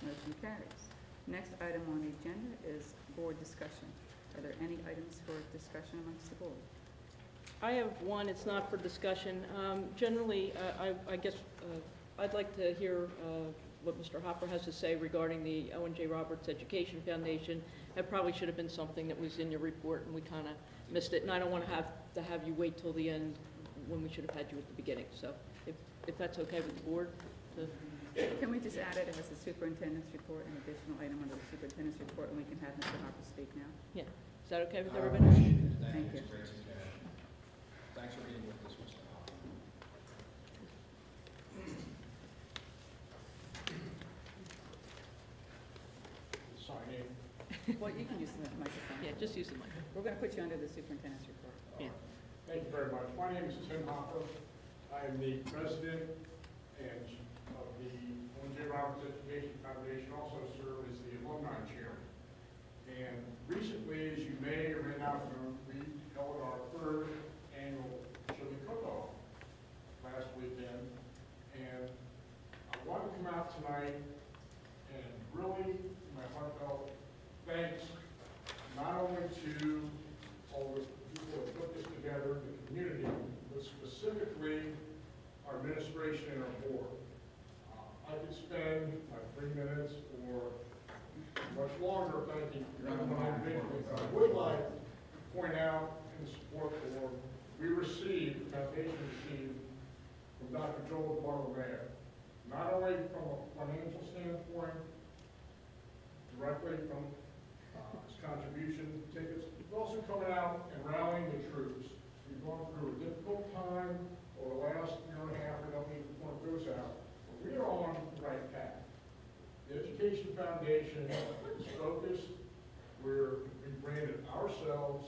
Motion carries. Next item on the agenda is board discussion. Are there any items for discussion amongst the board? I have one, it's not for discussion. Generally, I guess I'd like to hear what Mr. Hopper has to say regarding the Owen J. Roberts Education Foundation. That probably should have been something that was in your report, and we kind of missed it. And I don't want to have you wait till the end when we should have had you at the beginning. So if that's okay with the board, Can we just add it as a superintendent's report, an additional item under the superintendent's report, and we can have Mr. Hopper speak now? yeah, is that okay with I everybody? appreciate it. Thank Thank you. you. It's a great suggestion. Thanks for being with us, Mr. Hoffman. Sign in. Well, you can use the microphone. Yeah, just use the mic. We're going to put you under the superintendent's report. Yeah. Thank you very much. My name is Tim Hopper. I am the president and of the Owen J. Roberts Education Foundation, also serve as the alumni chairman. And recently, as you may or may not know, we held our third annual chili cook-off last weekend. And I want to come out tonight and really, my heartfelt thanks, not only to all the people that put this together, the community, but specifically our administration and our board. I could spend my 3 minutes or much longer thanking everyone individually, but I would like to point out in support for, we received, the foundation received from Dr. Joel Bartolomeo, not only from a financial standpoint, directly from his contribution tickets, but also coming out and rallying the troops. We've gone through a difficult time over the last year and a half. I don't need to point those out, but we are on the right path. The Education Foundation is focused. We've branded ourselves.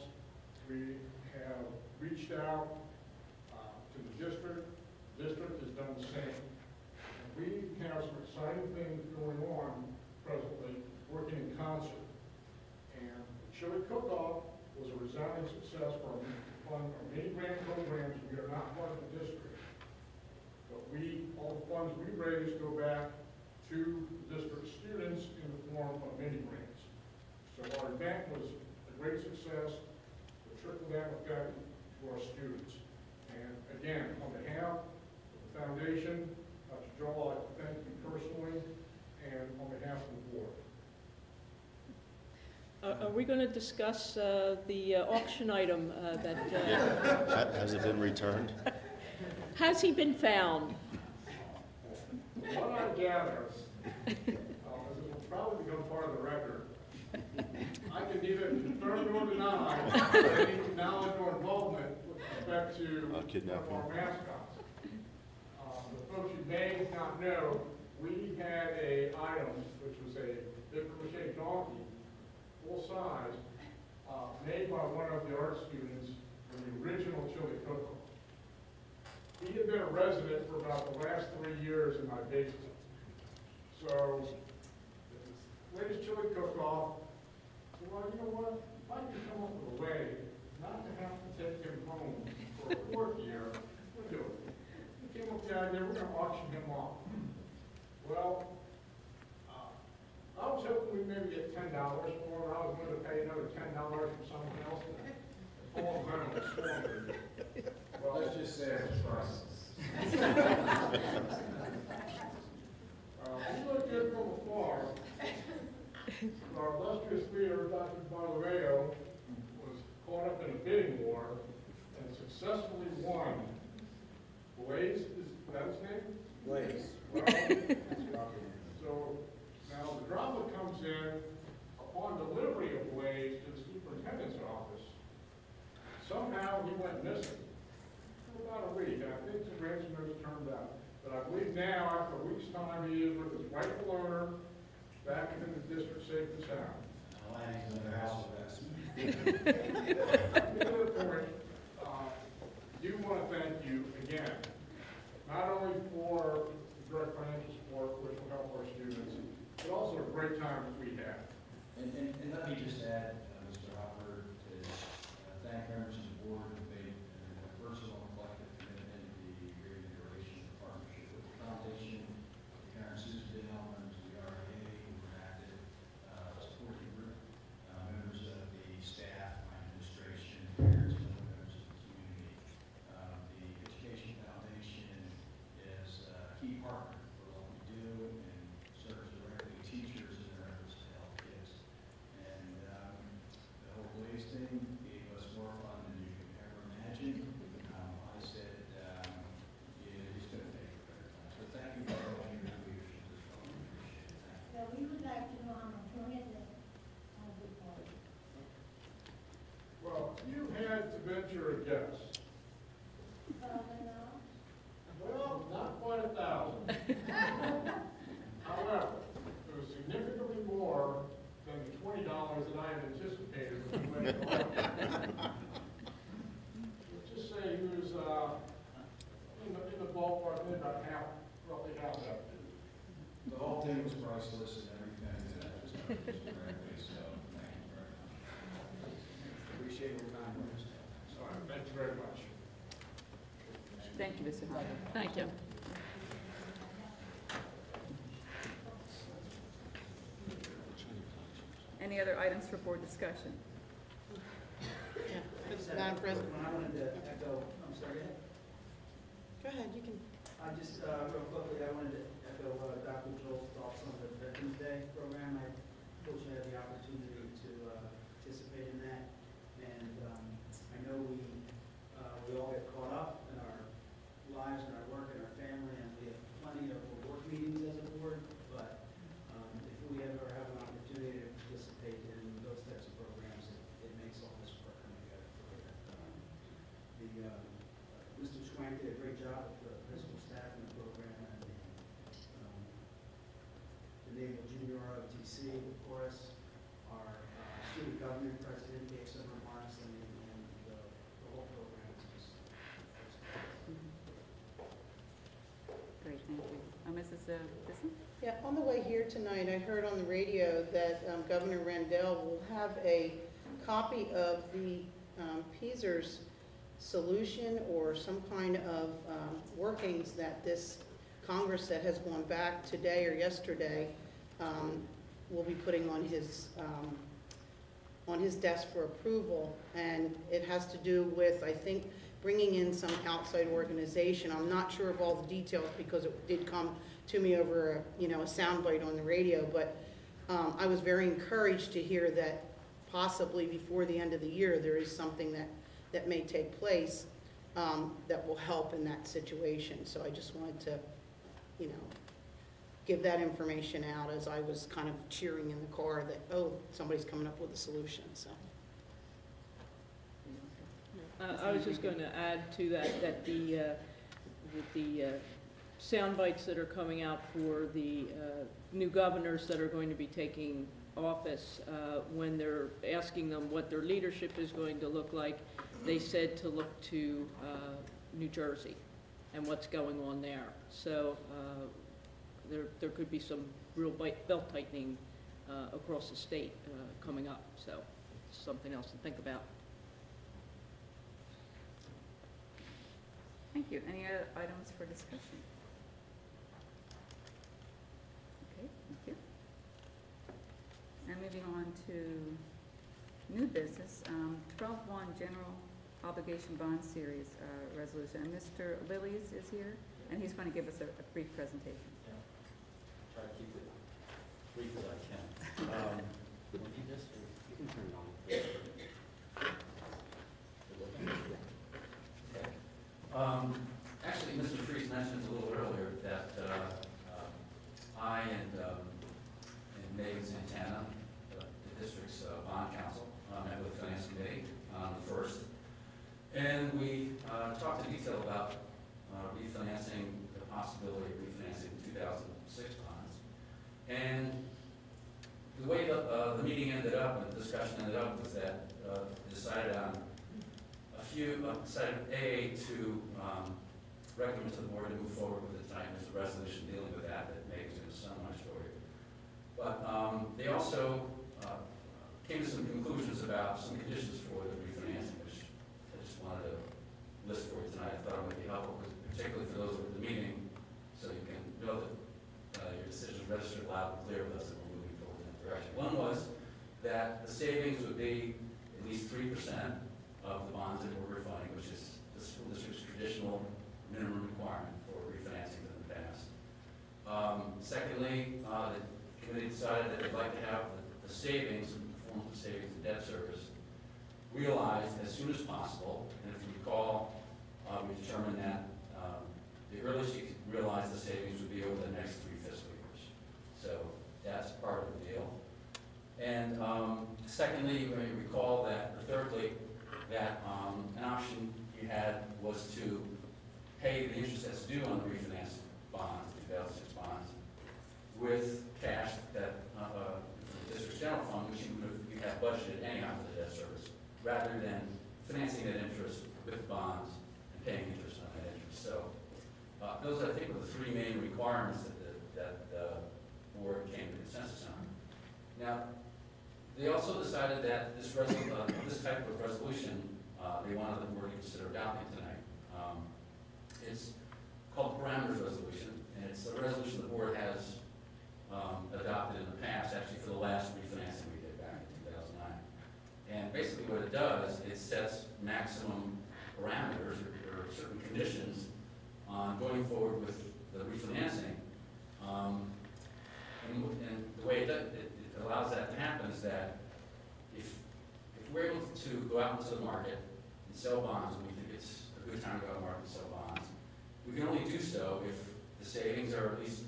We have reached out to the district. The district has done the same. And we have some exciting things going on presently, working in concert. And the chili cook-off was a resounding success for our many grant programs. We are not part of the district. But all the funds we raise go back to district students in the form of mini grants. So our event was a great success, the trickle-down effect to our students. And again, on behalf of the foundation, Dr. Joel, I'd like to thank you personally, and on behalf of the board. Are we going to discuss the auction item Has it been returned? Has he been found? What I gather, this will probably become part of the record, I can neither confirm nor deny any knowledge or involvement with respect to one of our mascots. The folks you may not know, we had a item, which was a big crochet donkey, full size, made by one of the art students from the original chili cook-off. He had been a resident for about the last 3 years in my basement. So, this latest chili cook-off, well, you know what? If I can come up with a way not to have to take him home for a 4th year, we'll do it. We came up with the idea, we're going to auction him off. Well, I was hoping we'd maybe get $10 for it. I was going to pay another $10 for someone else. All of them was squandered. Well, Let's just say it's priceless. We looked good from afar. Our illustrious leader, Dr. Bartolomeo, was he went missing for about a week. I think the ransom notice turned out. But I believe now, after a week's time, he is with his rightful owner, back in the district safe and sound. Well, he's in their house arrest. To the point, do want to thank you again, not only for the direct financial support, which will help our students, but also a great time that we had. And let me just add, Mr. Hopper, to thank members of the board who made a personal and collective commitment to the great duration of partnership with the foundation, the Karen Susan Dillman, the RA, who were active, supporting group, members of the staff, my administration, parents, and other members of the community. The Education Foundation is a key partner for what we do and serves directly teachers in their efforts to help kids. And the whole Blaze thing gave us more fun than you could ever imagine. I said, yeah, he's going to pay for it. So thank you for all your leadership as well. We appreciate it. Thank you. So we would like to know how much money is it on the board. Well, you had to venture a guess. Well, not quite 1,000. However, it was significantly more than the $20 that I had anticipated when we went to Let's just say he was in the ballpark, maybe about roughly half that. The whole thing was priceless and every penny that I was directly, so thank you very much. Appreciate your kind words. All right, thank you very much. Thank you, Mr. Hopper. Thank you. Any other items for board discussion? Yeah, Madam President. I wanted to echo, I'm sorry, Go ahead, you can. I just, real quickly, I wanted to echo Dr. Joel's thoughts on the Veterans Day program. I fortunately had the opportunity to participate in that. And I know we all get caught up in our lives and our work and our family, and we have plenty of work meetings as a board, but if we ever have an opportunity to participate in those types of programs, it makes all this work come together for you. Mr. Schwank did a great job with the principal staff in the program, and the Naval Junior ROTC, of course, our student government president gave some remarks, and the whole program is just Great, thank you. Mrs. Bisson? Yeah, on the way here tonight, I heard on the radio that Governor Rendell will have a copy of the PSERS solution or some kind of workings that this Congress that has gone back today or yesterday will be putting on his desk for approval. And it has to do with, I think, bringing in some outside organization. I'm not sure of all the details because it did come to me over a soundbite on the radio, but I was very encouraged to hear that possibly before the end of the year there is something that may take place that will help in that situation. So I just wanted to, give that information out as I was kind of cheering in the car that, oh, somebody's coming up with a solution, so. I was just going to add to that the sound bites that are coming out for the new governors that are going to be taking office, when they're asking them what their leadership is going to look like, they said to look to New Jersey and what's going on there. So there could be some real belt tightening across the state coming up. So something else to think about. Thank you. Any other items for discussion? Okay, thank you. Now moving on to new business, 12-1 General Obligation Bond Series resolution. And Mr. Lillies is here, and he's going to give us a brief presentation. Yeah. Try to keep it brief as I can. You can turn it on. Actually, Mr. Freese mentioned a little earlier that I and Megan Santana, the district's bond counsel, met with the Finance Committee on the 1st. And we talked in detail about refinancing, the possibility of refinancing the 2006 bonds. And the way the meeting ended up and the discussion ended up was that decided on decided to recommend to the board to move forward with it tonight. There's a resolution dealing with that maybe is going to summarize for you. But they also came to some conclusions about some conditions for the refinancing, which I just wanted to list for you tonight. I thought it might be helpful, particularly for those who are at the meeting, so you can know that your decision is registered loud and clear with us and we're moving forward in that direction. One was that the savings would be at least 3% of the bonds that we're refunding, which is the school district's traditional minimum requirement for refinancing in the past. Secondly, the committee decided that they'd like to have the savings, in the form of savings and debt service, realized as soon as possible. And if you recall, we determined that the earliest you could realize the savings would be over the next 3 fiscal years. So that's part of the deal. And secondly, you may recall that, or thirdly, that an option you had was to pay the interest that's due on the refinance bonds, 2006 bonds, with cash that from the district's general fund, which you have budgeted anyhow for the debt service, rather than financing that interest with bonds and paying interest on that interest. So those, I think, were the 3 main requirements that the board came to consensus on. Now, they also decided that this type of resolution, they wanted the board to consider adopting tonight. It's called the Parameters Resolution, and it's a resolution the board has adopted in the past, actually for the last refinancing we did back in 2009. And basically what it does, it sets maximum parameters or certain conditions on going forward with the refinancing. And the way it allows that to happen is that if we're able to go out into the market and sell bonds, and we think it's a good time to go out to the market and sell bonds, we can only do so if the savings are at least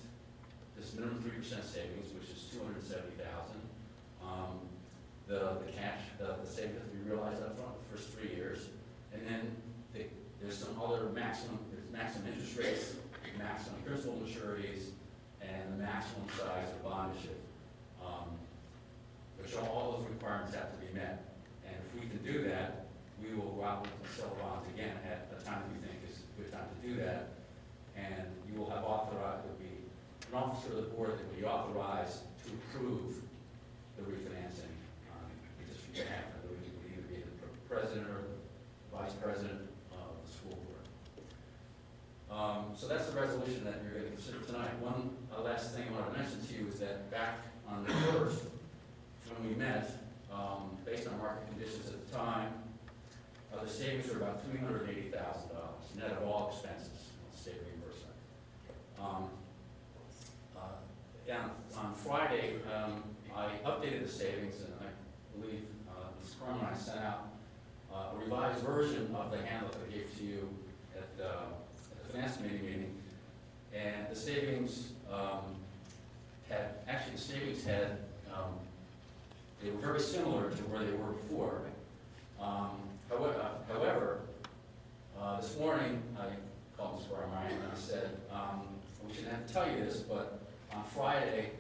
this minimum 3% savings, which is $270,000. The cash, the savings has to be realized up front the first 3 years, and then there's some other maximum interest rates, maximum principal maturities, and the maximum size of bond issue. Which all those requirements have to be met. And if we can do that, we will go out and sell bonds again at a time we think is a good time to do that. And you will have authorized, there will be an officer of the board that will be authorized to approve the refinancing on the district behalf. It would either be the president or the vice president of the school board. So that's the resolution that you're going to consider tonight. One last thing I want to mention to you is that back on the 1st, when we met, based on market conditions at the time, the savings were about $380,000, net of all expenses, state reimbursement. On Friday, I updated the savings, and I believe Ms. Corman and I sent out a revised version of the handbook I gave to you at the finance committee meeting. And the savings they were very similar to where they were before. However, this morning I called Ms. Corman and I said, we shouldn't have to tell you this, but on Friday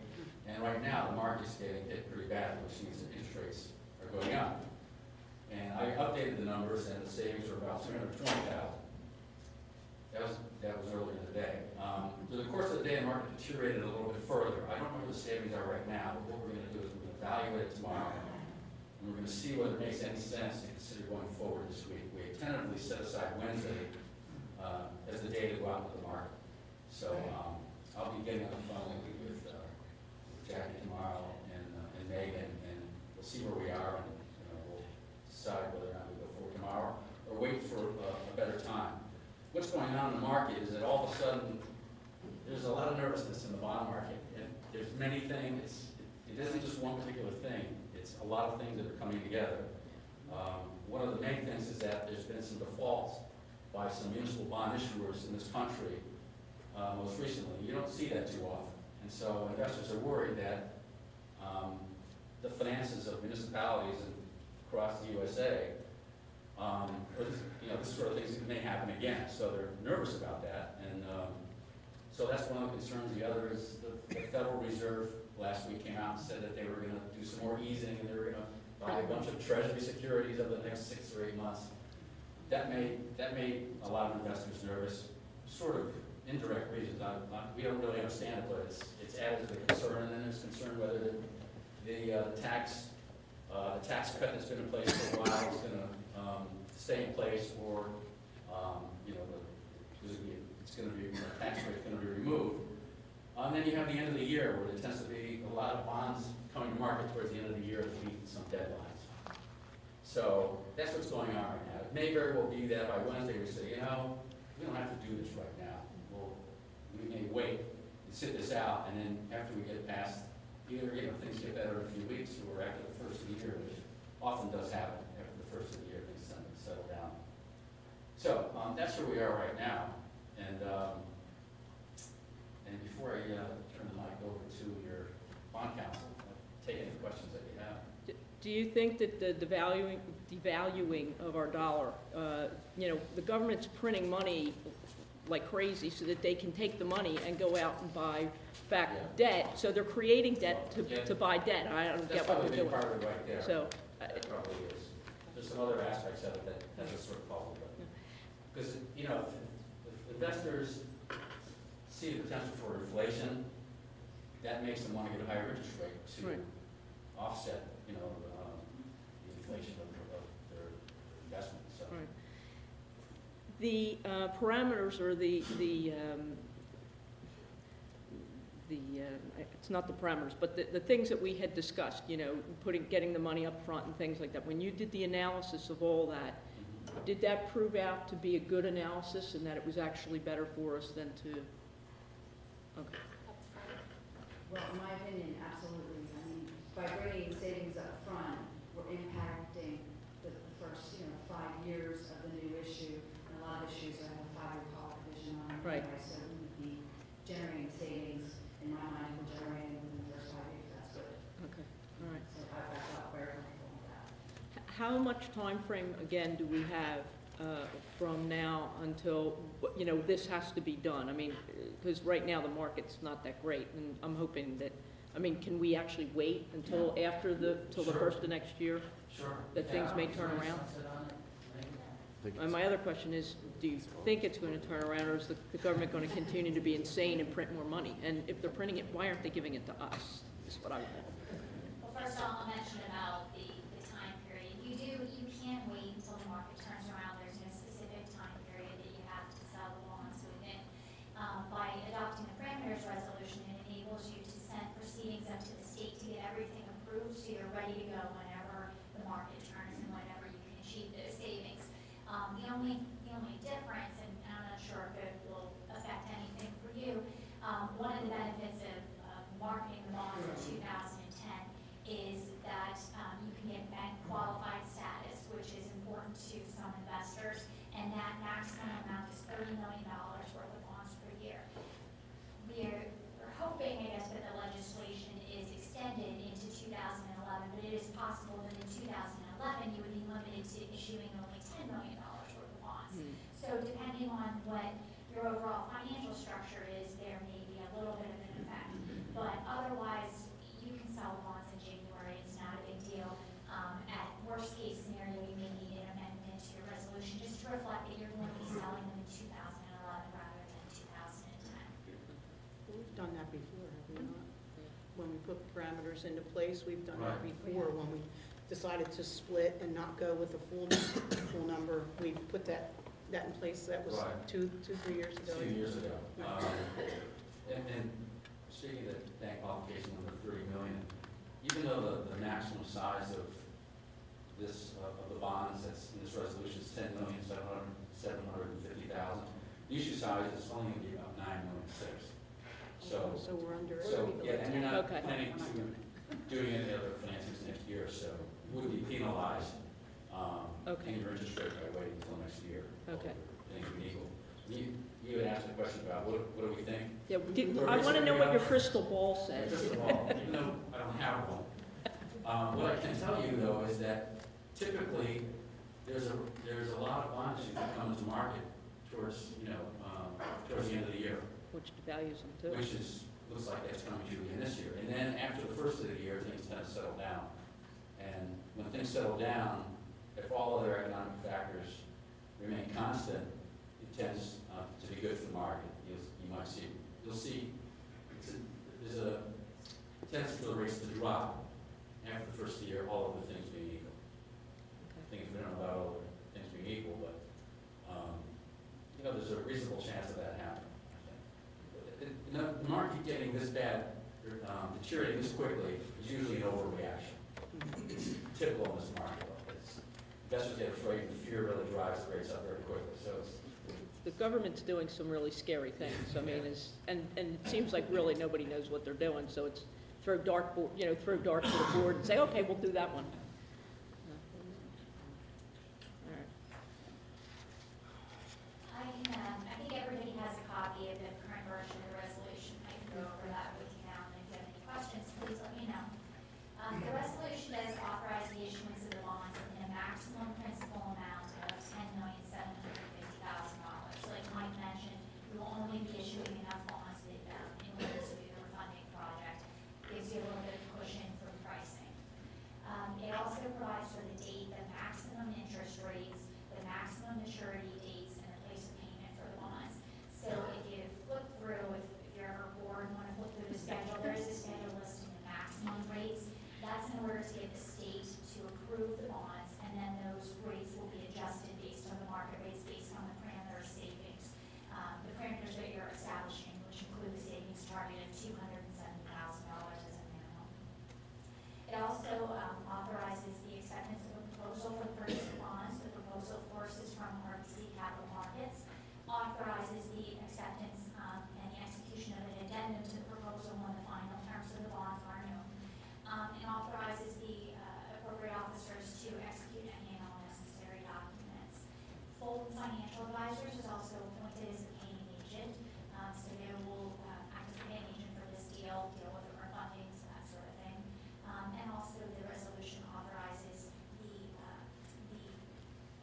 and right now the market's getting hit pretty bad, which means that interest rates are going up. And I updated the numbers, and the savings were about $320,000. That was earlier in the day. Through the course of the day, the market deteriorated a little bit further. I don't know where the savings are right now, but what we're going to do is we're going to evaluate it tomorrow, and we're going to see whether it makes any sense to consider going forward this week. We tentatively set aside Wednesday as the day to go out into the market. So I'll be getting on the phone with Jackie tomorrow and Megan, and we'll see where we are, and we'll decide whether or not we go forward tomorrow or wait for a better time. What's going on in the market is that all of a sudden there's a lot of nervousness in the bond market. And there's many things. It isn't just one particular thing. It's a lot of things that are coming together. One of the main things is that there's been some defaults by some municipal bond issuers in this country most recently. You don't see that too often. And so investors are worried that the finances of municipalities across the USA or this, this sort of things may happen again. So they're nervous about that, and so that's one of the concerns. The other is the Federal Reserve last week came out and said that they were going to do some more easing, and they were going to buy a bunch of Treasury securities over the next 6 or 8 months. That made a lot of investors nervous, sort of indirect reasons. We don't really understand it, but it's added to the concern, and then there's concern whether the tax cut that's been in place for a while is going to stay in place, or the tax rate is going to be removed. And then you have the end of the year, where there tends to be a lot of bonds coming to market towards the end of the year to meet some deadlines. So that's what's going on right now. It may very well be that by Wednesday we say, we don't have to do this right now. We may wait and sit this out, and then after we get past, either things get better in a few weeks, or after the first of the year, which often does happen after the first of the year, things tend to settle down. So that's where we are right now. And before I turn the mic over to your bond counsel, take any questions that you have. Do you think that the devaluing of our dollar, the government's printing money like crazy so that they can take the money and go out and buy back debt, so they're creating debt to buy debt. I don't get what they're doing. That's probably part of it right there. So, that probably is. There's some other aspects of it that has a sort of problem. Because, if investors see the potential for inflation, that makes them want to get a higher interest rate to offset, the inflation of their investment. So. right. The parameters, or it's not the parameters, but the things that we had discussed, getting the money up front and things like that. When you did the analysis of all that, did that prove out to be a good analysis, and that it was actually better for us than to? Okay. Well, in my opinion, absolutely. I mean, by bringing savings up front, we're impacting the first, 5 years of the new issue. And a lot of issues have a 5-year call provision on it. Right. So we would be generating savings. In my mind, we're generating within the first 5 years. That's good. Okay. All right. So I felt very comfortable with that. How much time frame again do we have from now until this has to be done? I mean, because right now the market's not that great, and I'm hoping that. I mean, can we actually wait until after the first of next year? Sure. That things may turn around? And my other question is, do you think it's going to turn around, or is the government going to continue to be insane and print more money? And if they're printing it, why aren't they giving it to us? Is what I want. Well, first I'll mention about the time period. You can't wait until the market turns around. There's no specific time period that you have to sell the bonds within. By adopting the parameters resolution, it enables you to send proceedings up to the state to get everything approved, so you're ready to go whenever the market turns and whenever you can achieve those savings. The only difference, and I'm not sure if it will affect anything for you, one of the benefits of marketing the bonds in 2010 is that you can get bank qualified status, which is important to some investors, and that maximum amount is $30 million worth of bonds per year. We're hoping, I guess, that the legislation is extended into 2011, but it is possible that in 2011 you would be limited to issuing only $10 million worth of bonds. So depending on what your overall financial structure is, there may be a little bit of an effect. But otherwise, you can sell bonds in January. It's not a big deal. At worst case scenario, you may need an amendment to your resolution just to reflect that you're going to be selling them in 2011 rather than 2010. We've done that before, have we not? When we put parameters into place, we've done that before. When we decided to split and not go with a full number, we put that in place. That was 2, 3 years ago. 2 years ago. And speaking of the bank qualification under $30 million, even though the maximum size of this of the bonds that's in this resolution is $10,750,000, the issue size is only going to be about $9,600,000. So we're under. And you're not planning to doing any other financings next year, so you wouldn't be penalized in your interest rate by waiting until next year. Okay. Things would equal. You had asked a question about what do we think? Yeah, I want to know what your crystal ball says. Crystal ball, even though I don't have one. What I can tell you, though, is that typically there's a lot of bond issues that come to market towards, towards the end of the year, Which devalues them too. which looks like that's coming true again this year. And then after the first of the year, things tend to settle down. And when things settle down, if all other economic factors remain constant, it tends to be good for the market. You'll see, there's a tendency for the rates to drop after the first year, all other things being equal. I think we don't know about all other things being equal, but, there's a reasonable chance of that happening, I think. The market getting this bad, deteriorating this quickly is usually an overreaction. It's typical in this market. Investors get afraid and fear really drives the rates up very quickly. So The government's doing some really scary things. I mean, and it seems like really nobody knows what they're doing. So it's throw darts to the board and say, okay, we'll do that one. All right. I think everybody has a copy of the current version of the resolution. I can go over that with you now, and if you have any questions, please let me know. The resolution does authorize the issuance of the bonds in a maximum principal amount of $10,750,000. Like Mike mentioned, we will only be issuing enough bonds that, in order to do the refunding project. Gives you a little bit of cushion for pricing. It also provides for the date, the maximum interest rates, the maximum maturity dates, and the place of payment for the bonds. So if you flip through, if you're ever bored and want to flip through the schedule, there is a schedule listing the maximum rates. That's in order to get the state to approve the bonds, and then those rates will be adjusted based on the market rates, based on the parameter savings. The parameters that you're establishing, which include the savings target of $270,000 as a minimum. It also authorizes the acceptance of a proposal for the purchase of bonds. The proposal, of course, is from RBC Capital Markets. Authorizes the acceptance and the execution of an addendum to the proposal when the final terms of the bonds are known. And authorizes the appropriate officers to execute any and all necessary documents. Fulton Financial Advisors is also appointed as the paying agent, so they will act as the paying agent for this deal with the refundings, that sort of thing. And also the resolution authorizes the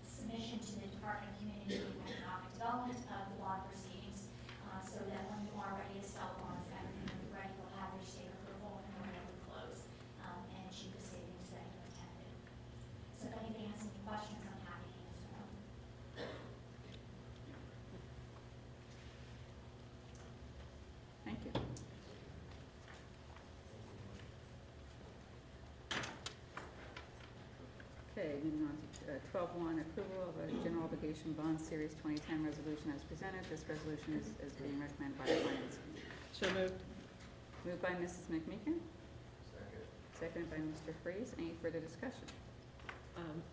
submission to the Department of Community and Economic Development of the bond proceedings, so that when you are ready to sell bonds, everything will be ready, will have your state approval, and we're able to close and achieve the savings that you intended. So if anybody has any questions, I'm happy to answer them. Thank you. Okay, moving on to 12.1, approval of a general obligation bond series 2010 resolution as presented. This resolution is being recommended by the Finance Committee. So moved. Moved by Mrs. McMeekin. Seconded by Mr. Freeze. Any further discussion?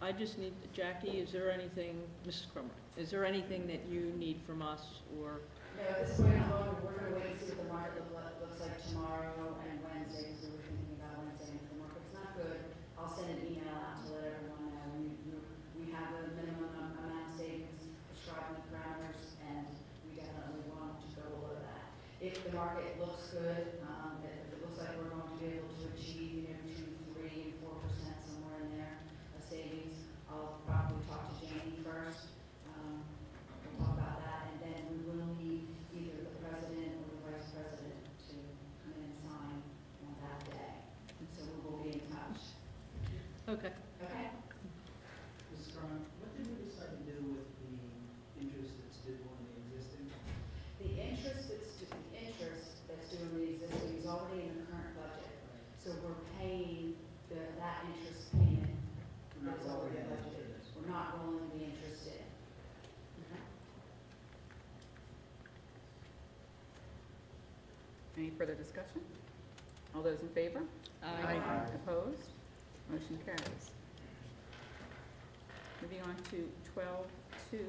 I just need, Jackie, is there anything, Mrs. Cromer, is there anything that you need from us or? No, at this point, we're going to wait and see what the market looks like tomorrow and Wednesday, because we're thinking about Wednesday. If the market's not good, I'll send an email out to let everyone know. We have a minimum amount of savings prescribed in the parameters, and we definitely want to go below that. If the market looks good, if it looks like we're going to be able to achieve, 2, 3, and 4% somewhere in there of savings, I'll probably talk to Janie first. We'll talk about that, and then we will need either the president or the vice president to come in and sign on that day. And so we will be in touch. Okay. Okay? Mrs. Carmen, what did we decide to do with the interest that's due on the existing? The interest that's due in the existing is already in the current budget. So we're paying that interest payment that's already budgeted. We're not rolling the interest in. Any further discussion? All those in favor? Aye. Opposed? Motion carries. Moving on to 12.2,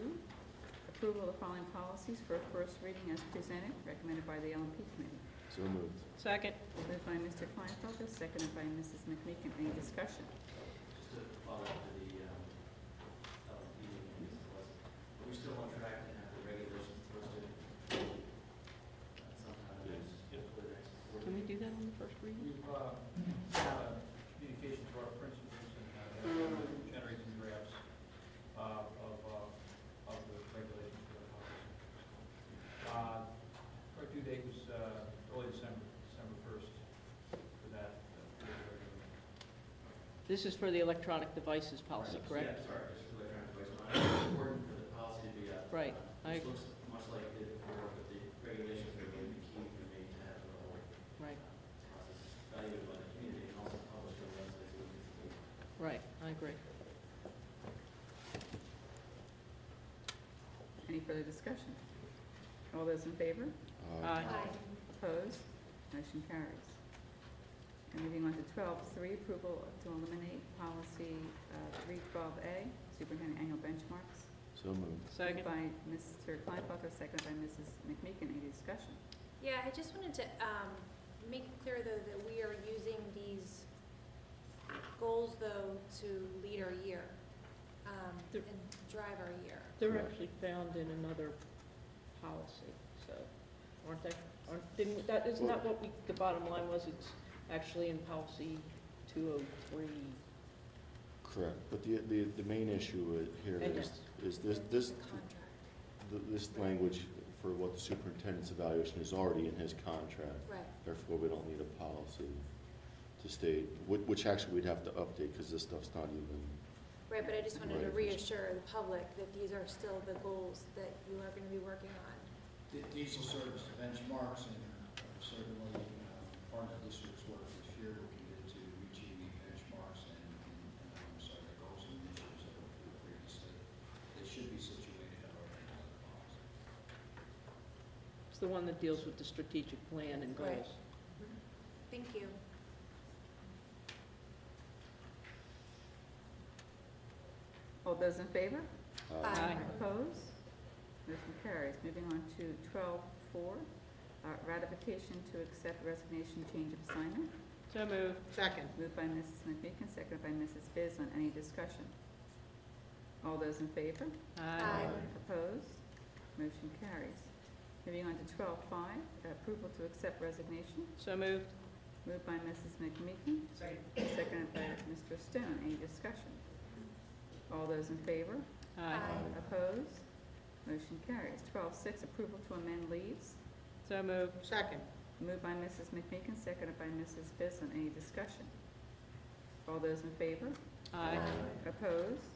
approval of the following policies for first reading as presented, recommended by the LMP Committee. So moved. Second. Moved by Mr. Kleinfelder, seconded by Mrs. McMeekin. Any discussion? Just to follow up to the meeting, are we still on track to have the regulations posted sometime for the next quarter? Can we do that on the first reading? We've had a communication to our principals and generate some drafts This is for the electronic devices policy, correct? Yeah, sorry, just for electronic device monitoring. It's important for the policy to be Right. This looks much like it did before, but the regulations are going to be key for me to have the whole Right, process evaluated by the community and also published on the website so we can see. right, I agree. Any further discussion? All those in favor? Aye. Opposed? Motion carries. And moving on to 12.3, approval to eliminate policy 312A, superintendent annual benchmarks. So moved. Second. Moved by Mr. Kleinfelder, seconded by Mrs. McMeekin. Any discussion? Yeah, I just wanted to make it clear, though, that we are using these goals, though, to lead our year and drive our year. They're actually found in another policy, so, aren't they? Isn't that what the bottom line was? It's actually in policy 203. Correct, but the main issue here And is this, The contract. this language for what the superintendent's evaluation is already in his contract. Right. Therefore, we don't need a policy to state, which actually we'd have to update because this stuff's not even, Right, but I just wanted to Right. reassure the public that these are still the goals that you are going to be working on. These will serve as benchmarks, and certainly part of the district's work this year will commit to reaching the benchmarks and the goals and initiatives that were approved previously. They should be situated however in the policy. It's the one that deals with the strategic plan and Right. goals. Thank you. All those in favor? Aye. Opposed? Motion carries. Moving on to 12.4, ratification to accept resignation change of assignment. So moved. Second. Moved by Mrs. McMeekin, seconded by Mrs. Bisland. Any discussion? All those in favor? Aye. Opposed? Motion carries. Moving on to 12.5, approval to accept resignation. So moved. Moved by Mrs. McMeekin, Second. seconded by Mr. Stone. Any discussion? All those in favor? Aye. Opposed? Motion carries. 12.6, approval to amend leaves. So moved. Second. Moved by Mrs. McMeekin, seconded by Mrs. Bisland. Any discussion? All those in favor? Aye. Opposed?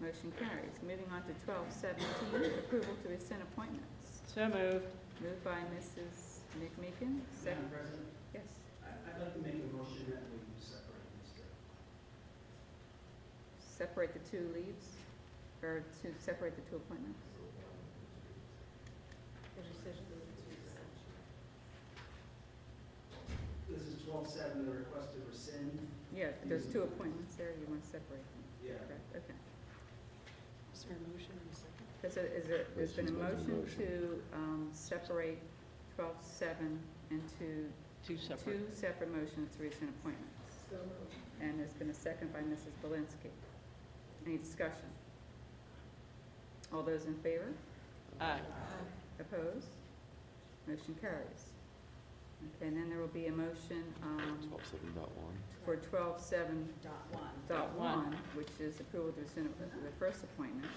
Motion carries. Moving on to 12.17, approval to rescind appointments. So moved. Moved by Mrs. McMeekin, Madam second. President, Yes. I'd like to make a motion that we separate these two. Separate the two leaves, or to separate the two appointments. This is 12.7, the request to rescind. Yeah, there's two appointments there. You want to separate them. Yeah. Correct, okay. Is there a motion and a second? There's been a Motion's motion making to separate 12.7 into Two separate. two separate motions to rescind appointments. And there's been a second by Mrs. Belinsky. Any discussion? All those in favor? Aye. Opposed? Motion carries. Okay, and then there will be a motion 12.7.1. for 12.7.1, Dot one. which is approval to rescind the first appointment.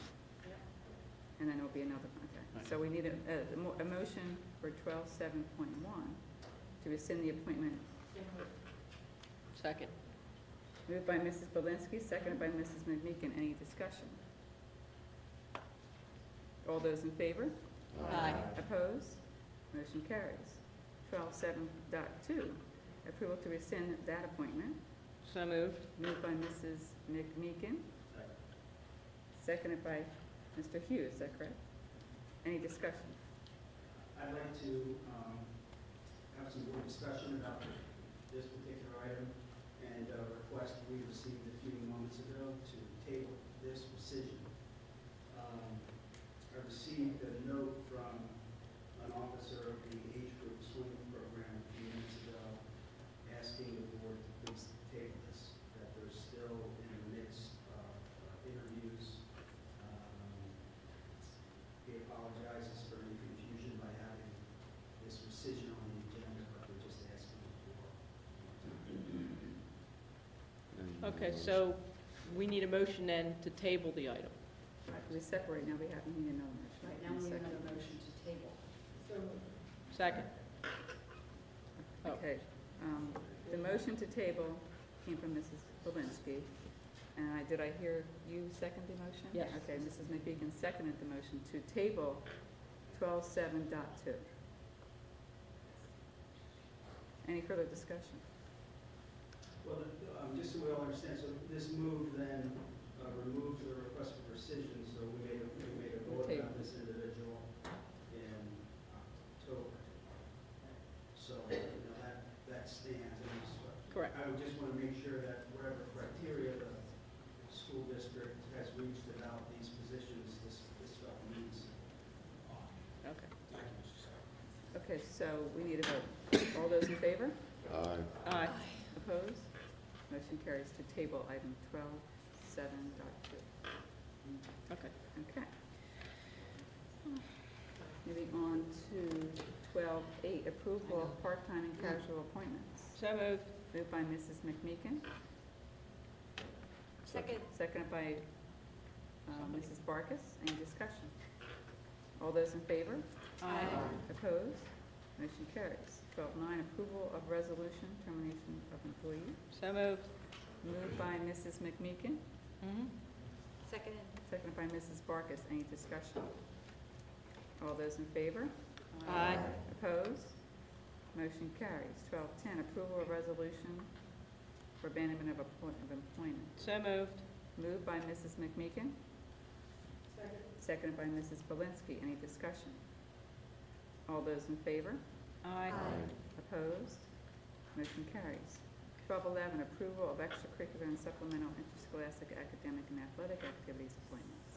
And then there'll be another, okay. So we need a motion for 12.7.1 to rescind the appointment. Second. Moved by Mrs. Belinsky, seconded by Mrs. McMeekin. Any discussion? All those in favor? Aye. Opposed? Motion carries. 12.7.2, approval to rescind that appointment. So moved. Moved by Mrs. McMeekin, seconded by Mr. Hughes. Is that correct? Any discussion? I'd like to have some more discussion about this particular item and a request we received a few moments ago to table this rescission. I received a note from an officer of the age group swing program a few minutes ago asking the board to please table this, that they're still in the midst of interviews. He apologizes for any confusion by having this rescission on the agenda, but they're just asking for. Okay, so we need a motion then to table the item. All right, we separate now. We need another motion. Right, now we need another motion to table. Second. Oh. Okay. The motion to table came from Mrs. Polinsky. And did I hear you second the motion? Yes. Okay, Mrs. McMeekin seconded the motion to table 12.7.2. Any further discussion? Well, just so we all understand, so this move then removed the request for rescission, so we made a vote Okay. on this individual in October. So, that stands. Correct. I would just want to make sure that whatever criteria the school district has reached about these positions, this stuff means. Okay. Thank you, Mr. Secretary. Okay, so we need a vote. All those in favor? Aye. Aye. Opposed? Motion carries to table item 12.7.2. Okay. Okay. Moving on to 12.8, approval of part-time and casual appointments. So moved. Moved by Mrs. McMeekin, Second. seconded by Mrs. Barkus. Any discussion? All those in favor? Aye. Opposed? Motion carries. 12.9, approval of resolution, termination of employee. So moved. Moved by Mrs. McMeekin, Seconded. seconded by Mrs. Barkus. Any discussion? All those in favor? Aye. Opposed? Motion carries. 12.10, approval of resolution for abandonment of employment. So moved. Moved by Mrs. McMeekin, seconded by Mrs. Polinsky. Any discussion? All those in favor? Aye. Opposed? Motion carries. 12.11, approval of extracurricular and supplemental interscholastic academic and athletic activities appointments.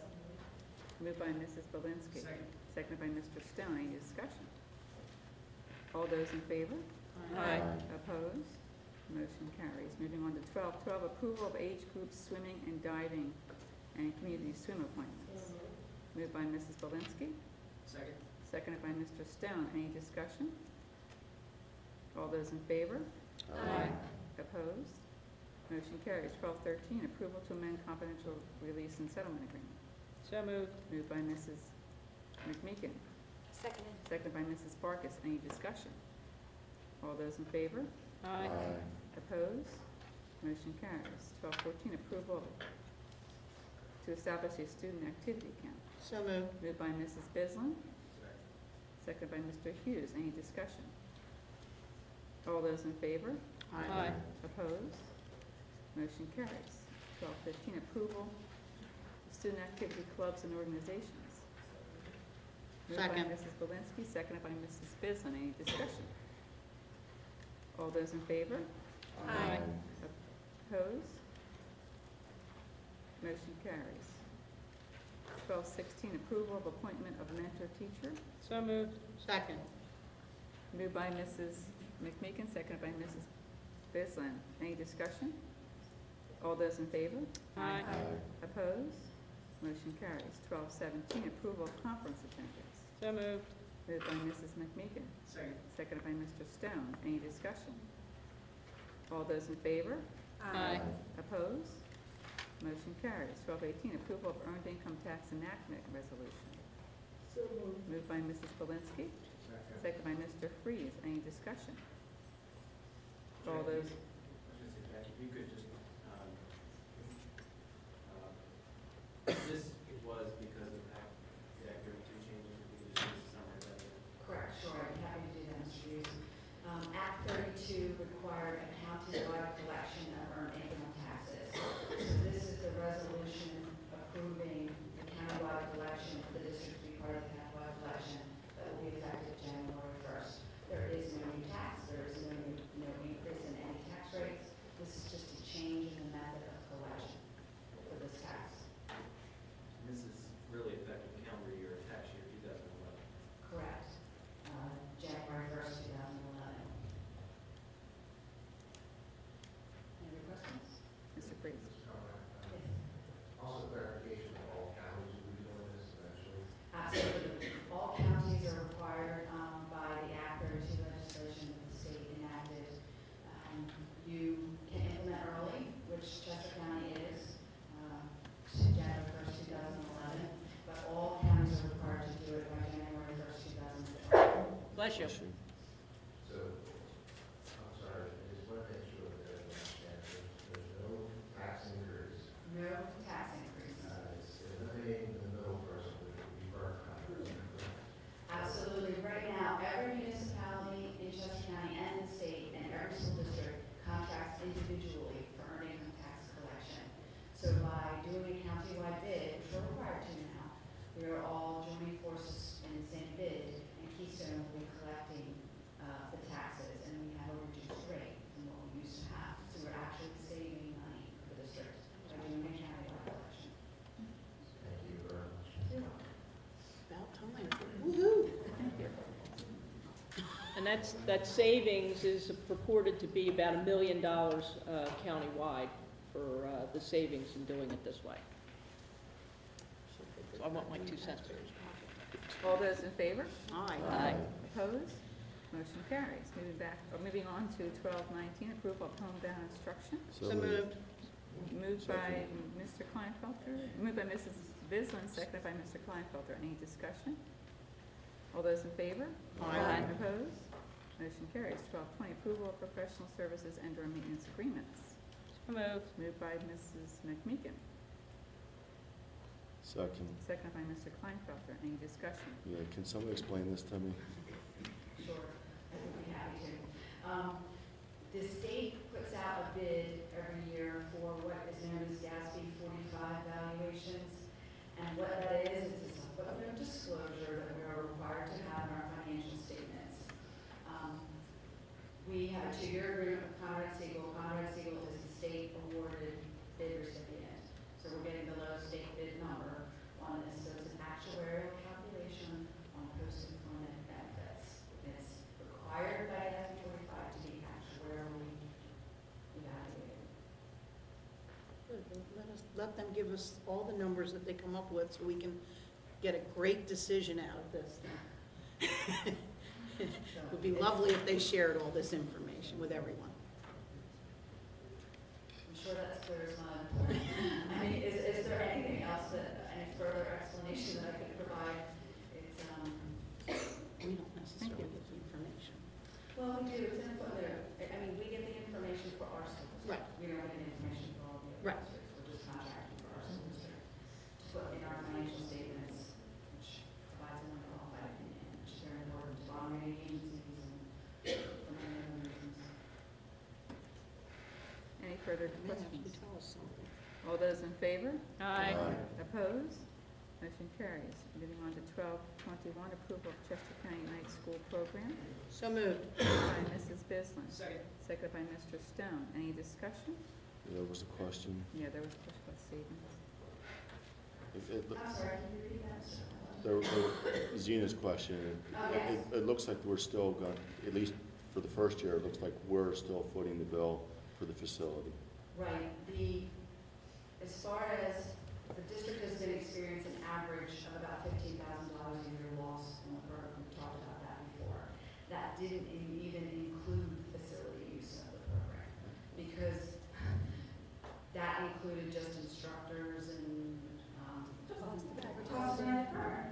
Moved by Mrs. Polinsky. Seconded by Mr. Stone. Any discussion? All those in favor? Aye. Opposed? Motion carries. Moving on to 12.12, approval of age group swimming and diving and community swim appointments. Moved by Mrs. Polinsky. Second. Seconded by Mr. Stone. Any discussion? All those in favor? Aye. Opposed? Motion carries. 12.13, approval to amend confidential release and settlement agreement. So moved. Moved by Mrs. McMeekin. Seconded. Seconded by Mrs. Barkus. Any discussion? All those in favor? Aye. Opposed? Motion carries. 12.14, approval to establish a student activity account. So moved. Moved by Mrs. Bislin. Seconded by Mr. Hughes. Any discussion? All those in favor? Aye. Opposed? Motion carries. 12.15, approval of student activity clubs and organizations. Moved by Second. Mrs. Belinsky, seconded by Mrs. Bislin. Any discussion? All those in favor? Aye. Opposed? Motion carries. 12.16, approval of appointment of mentor teacher. So moved. Second. Moved by Mrs. McMeekin, seconded by Mrs. Bislin. Any discussion? All those in favor? Aye. Opposed? Motion carries. 12.17, approval of conference attendance. So moved. Moved by Mrs. McMeekin, Second. seconded by Mr. Stone. Any discussion? All those in favor? Aye. Opposed? Motion carries. 12.18, approval of earned income tax enactment resolution. Moved by Mrs. Polinsky, seconded by Mr. Freeze. Any discussion? All those, If you could just, this was because of the Act 32 changes, if you could just give us a summary of that. Correct, sure, I'd be happy to do that, Mr. Hughes. Act 32 required a county-wide collection of earned income taxes. So this is the resolution approving the county-wide collection for the district to be part of the county-wide collection that will be effective January 1st. There is no new tax, there is no increase in any tax rates. This is just a change in the method of collection for this tax. And this is really effective calendar year, tax year 2011. Correct. January 1st, 2011. Any other questions? Mr. Freeze. Yes. Also clarification of all counties will be doing this eventually. Absolutely. All counties are required by the Act 32 legislation that the state enacted. You can implement early, which Chester County is, January 1st, 2011, but all counties are required to do it by January 1st, 2012. Bless you. So, I'm sorry, I just want to make sure that I understand, there's no And that savings is purported to be about $1 million countywide for the savings in doing it this way. So I want my 2 cents. All those in favor? Aye. Aye. Opposed? Motion carries. Moving on to 1219, approval of homebound instruction. So moved. Moved by Mr. Kleinfelter, moved by Mrs. Vislin, seconded by Mr. Kleinfelter. Any discussion? All those in favor? Aye. Opposed? Motion carries. 1220, approval of professional services and/or maintenance agreements. So moved. Moved by Mrs. McMeekin, Second. seconded by Mr. Kleinfelter. Any discussion? Yeah, can someone explain this to me? Sure, I would be happy to. The state puts out a bid every year for what is known as GASB 45 valuations. And what that is a footnote disclosure that we are required to have in our financial statements. We have a 2-year agreement with Conrad Siegel. Conrad Siegel is the state awarded bid recipient. So we're getting the low state bid number on this. So it's an actuarial calculation on post-employment benefits. It's required by SB 45 to be actuarially evaluated. Let them give us all the numbers that they come up with so we can get a great decision out of this thing. It would be lovely if they shared all this information with everyone. I'm sure that's clear as mud. I mean, is there anything else any further explanation that I could provide? It's, We don't necessarily get the information. well, we do, it's in a footnote. I mean, we get the information for our school district. Right. We don't get the information for all the other Right. districts. We're just contracting for our school district to put in our financial statements, which provides an unqualified opinion, which is very important to bond rating agencies and for many other reasons. Any further They may actually questions? tell us something. All those in favor? Aye. Opposed? Motion carries. Moving on to 1221, approval of Chester County Night School Program. So moved. Moved by Mrs. Bislin. Second. Seconded by Mr. Stone. Any discussion? There was a question. Yeah, there was a question about savings. I'm sorry, can you repeat that? Zena's question, Oh, yes. it looks like we're still going, at least for the first year, it looks like we're still footing the bill for the facility. Right, as far as the district has been experiencing an average of about $15,000 a year loss on the program, we talked about that before. That didn't even include facility use of the program, because that included just instructors and, cost of the program.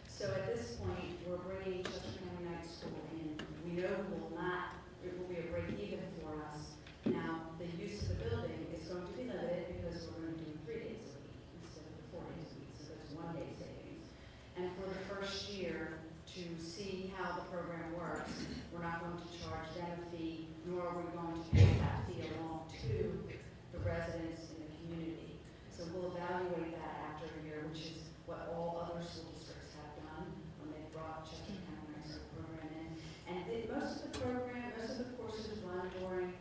So at this point, we're bringing Chester County Night School in. We know it will be a break even for us. Now, the use of the building is going to be limited because we're going to do 3 days a week instead of the 4 days a week, so that's 1 day savings. And for the first year, to see how the program works, we're not going to charge them a fee, nor are we going to pass that fee along to the residents in the community. So we'll evaluate that after a year, which is what all other school districts have done when they brought Chester County Night School program in. And most of the courses run during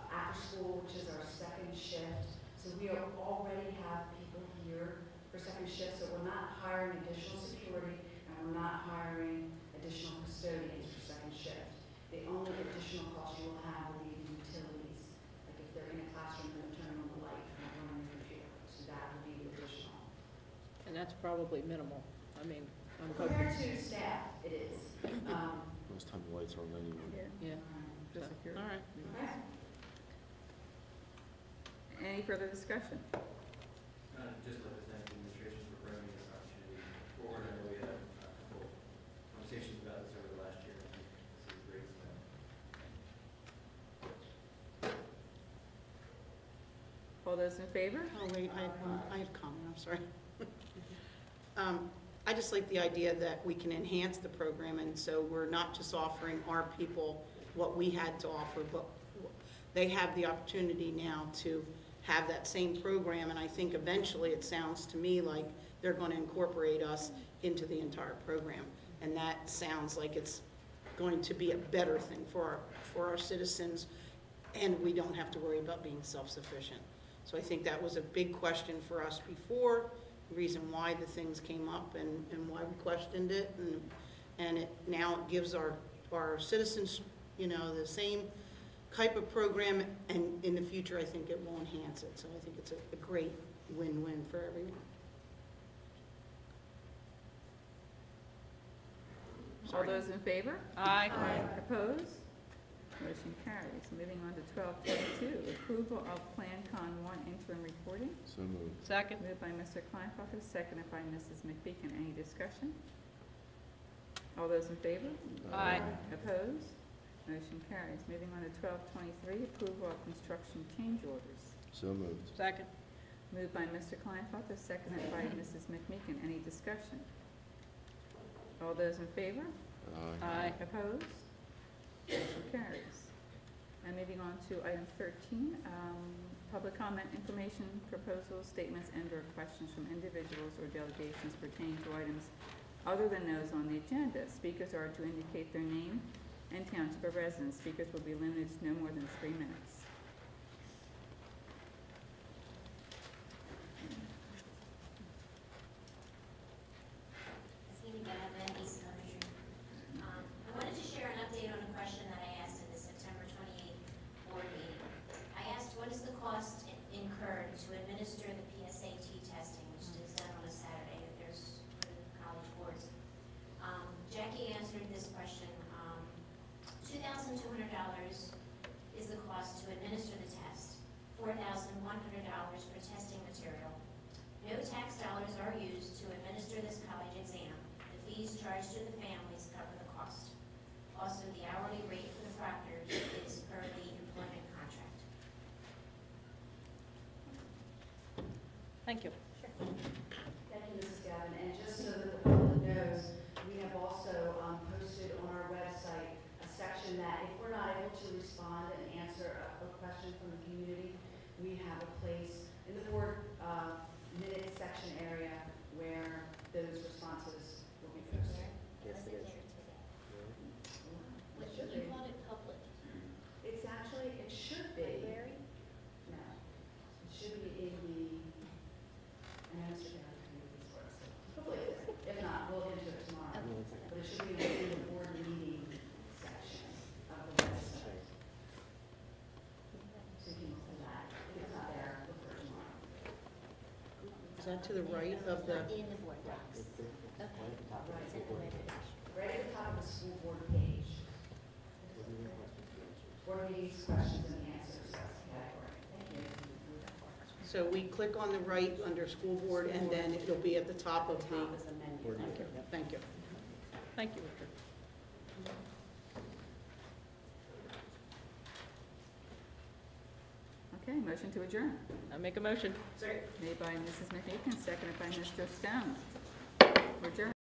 after school, which is our second shift. So we already have people here for second shift, so we're not hiring additional security and we're not hiring additional custodians for second shift. The only additional cost you will have will be the utilities. Like if they're in a classroom and they're turning on the light and not running the computer. So that would be the additional. And that's probably minimal. I mean, I'm hoping. Compared to staff, it is. Most time the lights are on anyway. Yeah. For So, security. all right. Okay. Any further discussion? Just like to thank the administration for bringing this opportunity forward. I know we had a couple of conversations about this over the last year. I think this is a great step. All those in favor? Oh, wait, I had a comment, I'm sorry. I just like the idea that we can enhance the program, and so we're not just offering our people what we had to offer, but they have the opportunity now to have that same program, and I think eventually it sounds to me like they're going to incorporate us into the entire program, and that sounds like it's going to be a better thing for our citizens, and we don't have to worry about being self-sufficient. So I think that was a big question for us before, the reason why the things came up and why we questioned it, and now it gives our our citizens, you know, the same type of program, and in the future, I think it will enhance it. So I think it's a great win-win for everyone. All those in favor? Aye. Opposed? Motion carries. Moving on to 1222, approval of Plan Con 1 interim reporting. So moved. Second. Moved by Mr. Kleinfelder, seconded by Mrs. McBeacon. Any discussion? All those in favor? Aye. Opposed? Motion carries. Moving on to 1223, approval of construction change orders. So moved. Second. Moved by Mr. Kleinfelder, seconded by Mrs. McMeekin. Any discussion? All those in favor? Aye. Opposed? Motion carries. And moving on to item 13, public comment, information, proposals, statements, and/or questions from individuals or delegations pertaining to items other than those on the agenda. Speakers are to indicate their name and township of residence. Speakers will be limited to no more than 3 minutes. I wanted to share an update on a question that I asked in the September 28th board meeting. I asked, what is the cost incurred to administer the PSAT testing, which is done on a Saturday if there's for the college boards? Jackie answered this question. $2,200 is the cost to administer the test, $4,100 for testing material. No tax dollars are used to administer this college exam. The fees charged to the families cover the cost. Also, the hourly rate for the proctors is per the employment contract. Thank you. Thank you, Mrs. Gavin. And just so that the public knows, we have also posted on our website a section that if we're not able to respond and answer a question from the community, we have a place in the board minutes section area where those responses will be posted. Yes, it is. It should be. You called it public. It's actually, it should be. Library? No. It should be in the, I know Mr. Gavin can do these works. Hopefully it's there. If not, we'll get into it tomorrow. But it should be in the board meeting section of the website. So you can look for that. If it's not there, look for it tomorrow. Is that to the right of the, In the board docs. Okay. Right at the top of the school board page. Board meetings, questions and answers, that's the category. Thank you. so we click on the right under school board, and then it'll be at the top of the, Top is the menu. thank you, thank you. Thank you, Richard. Okay, motion to adjourn. I make a motion. Made by Mrs. McMeekin, seconded by Mr. Stone. We're adjourned.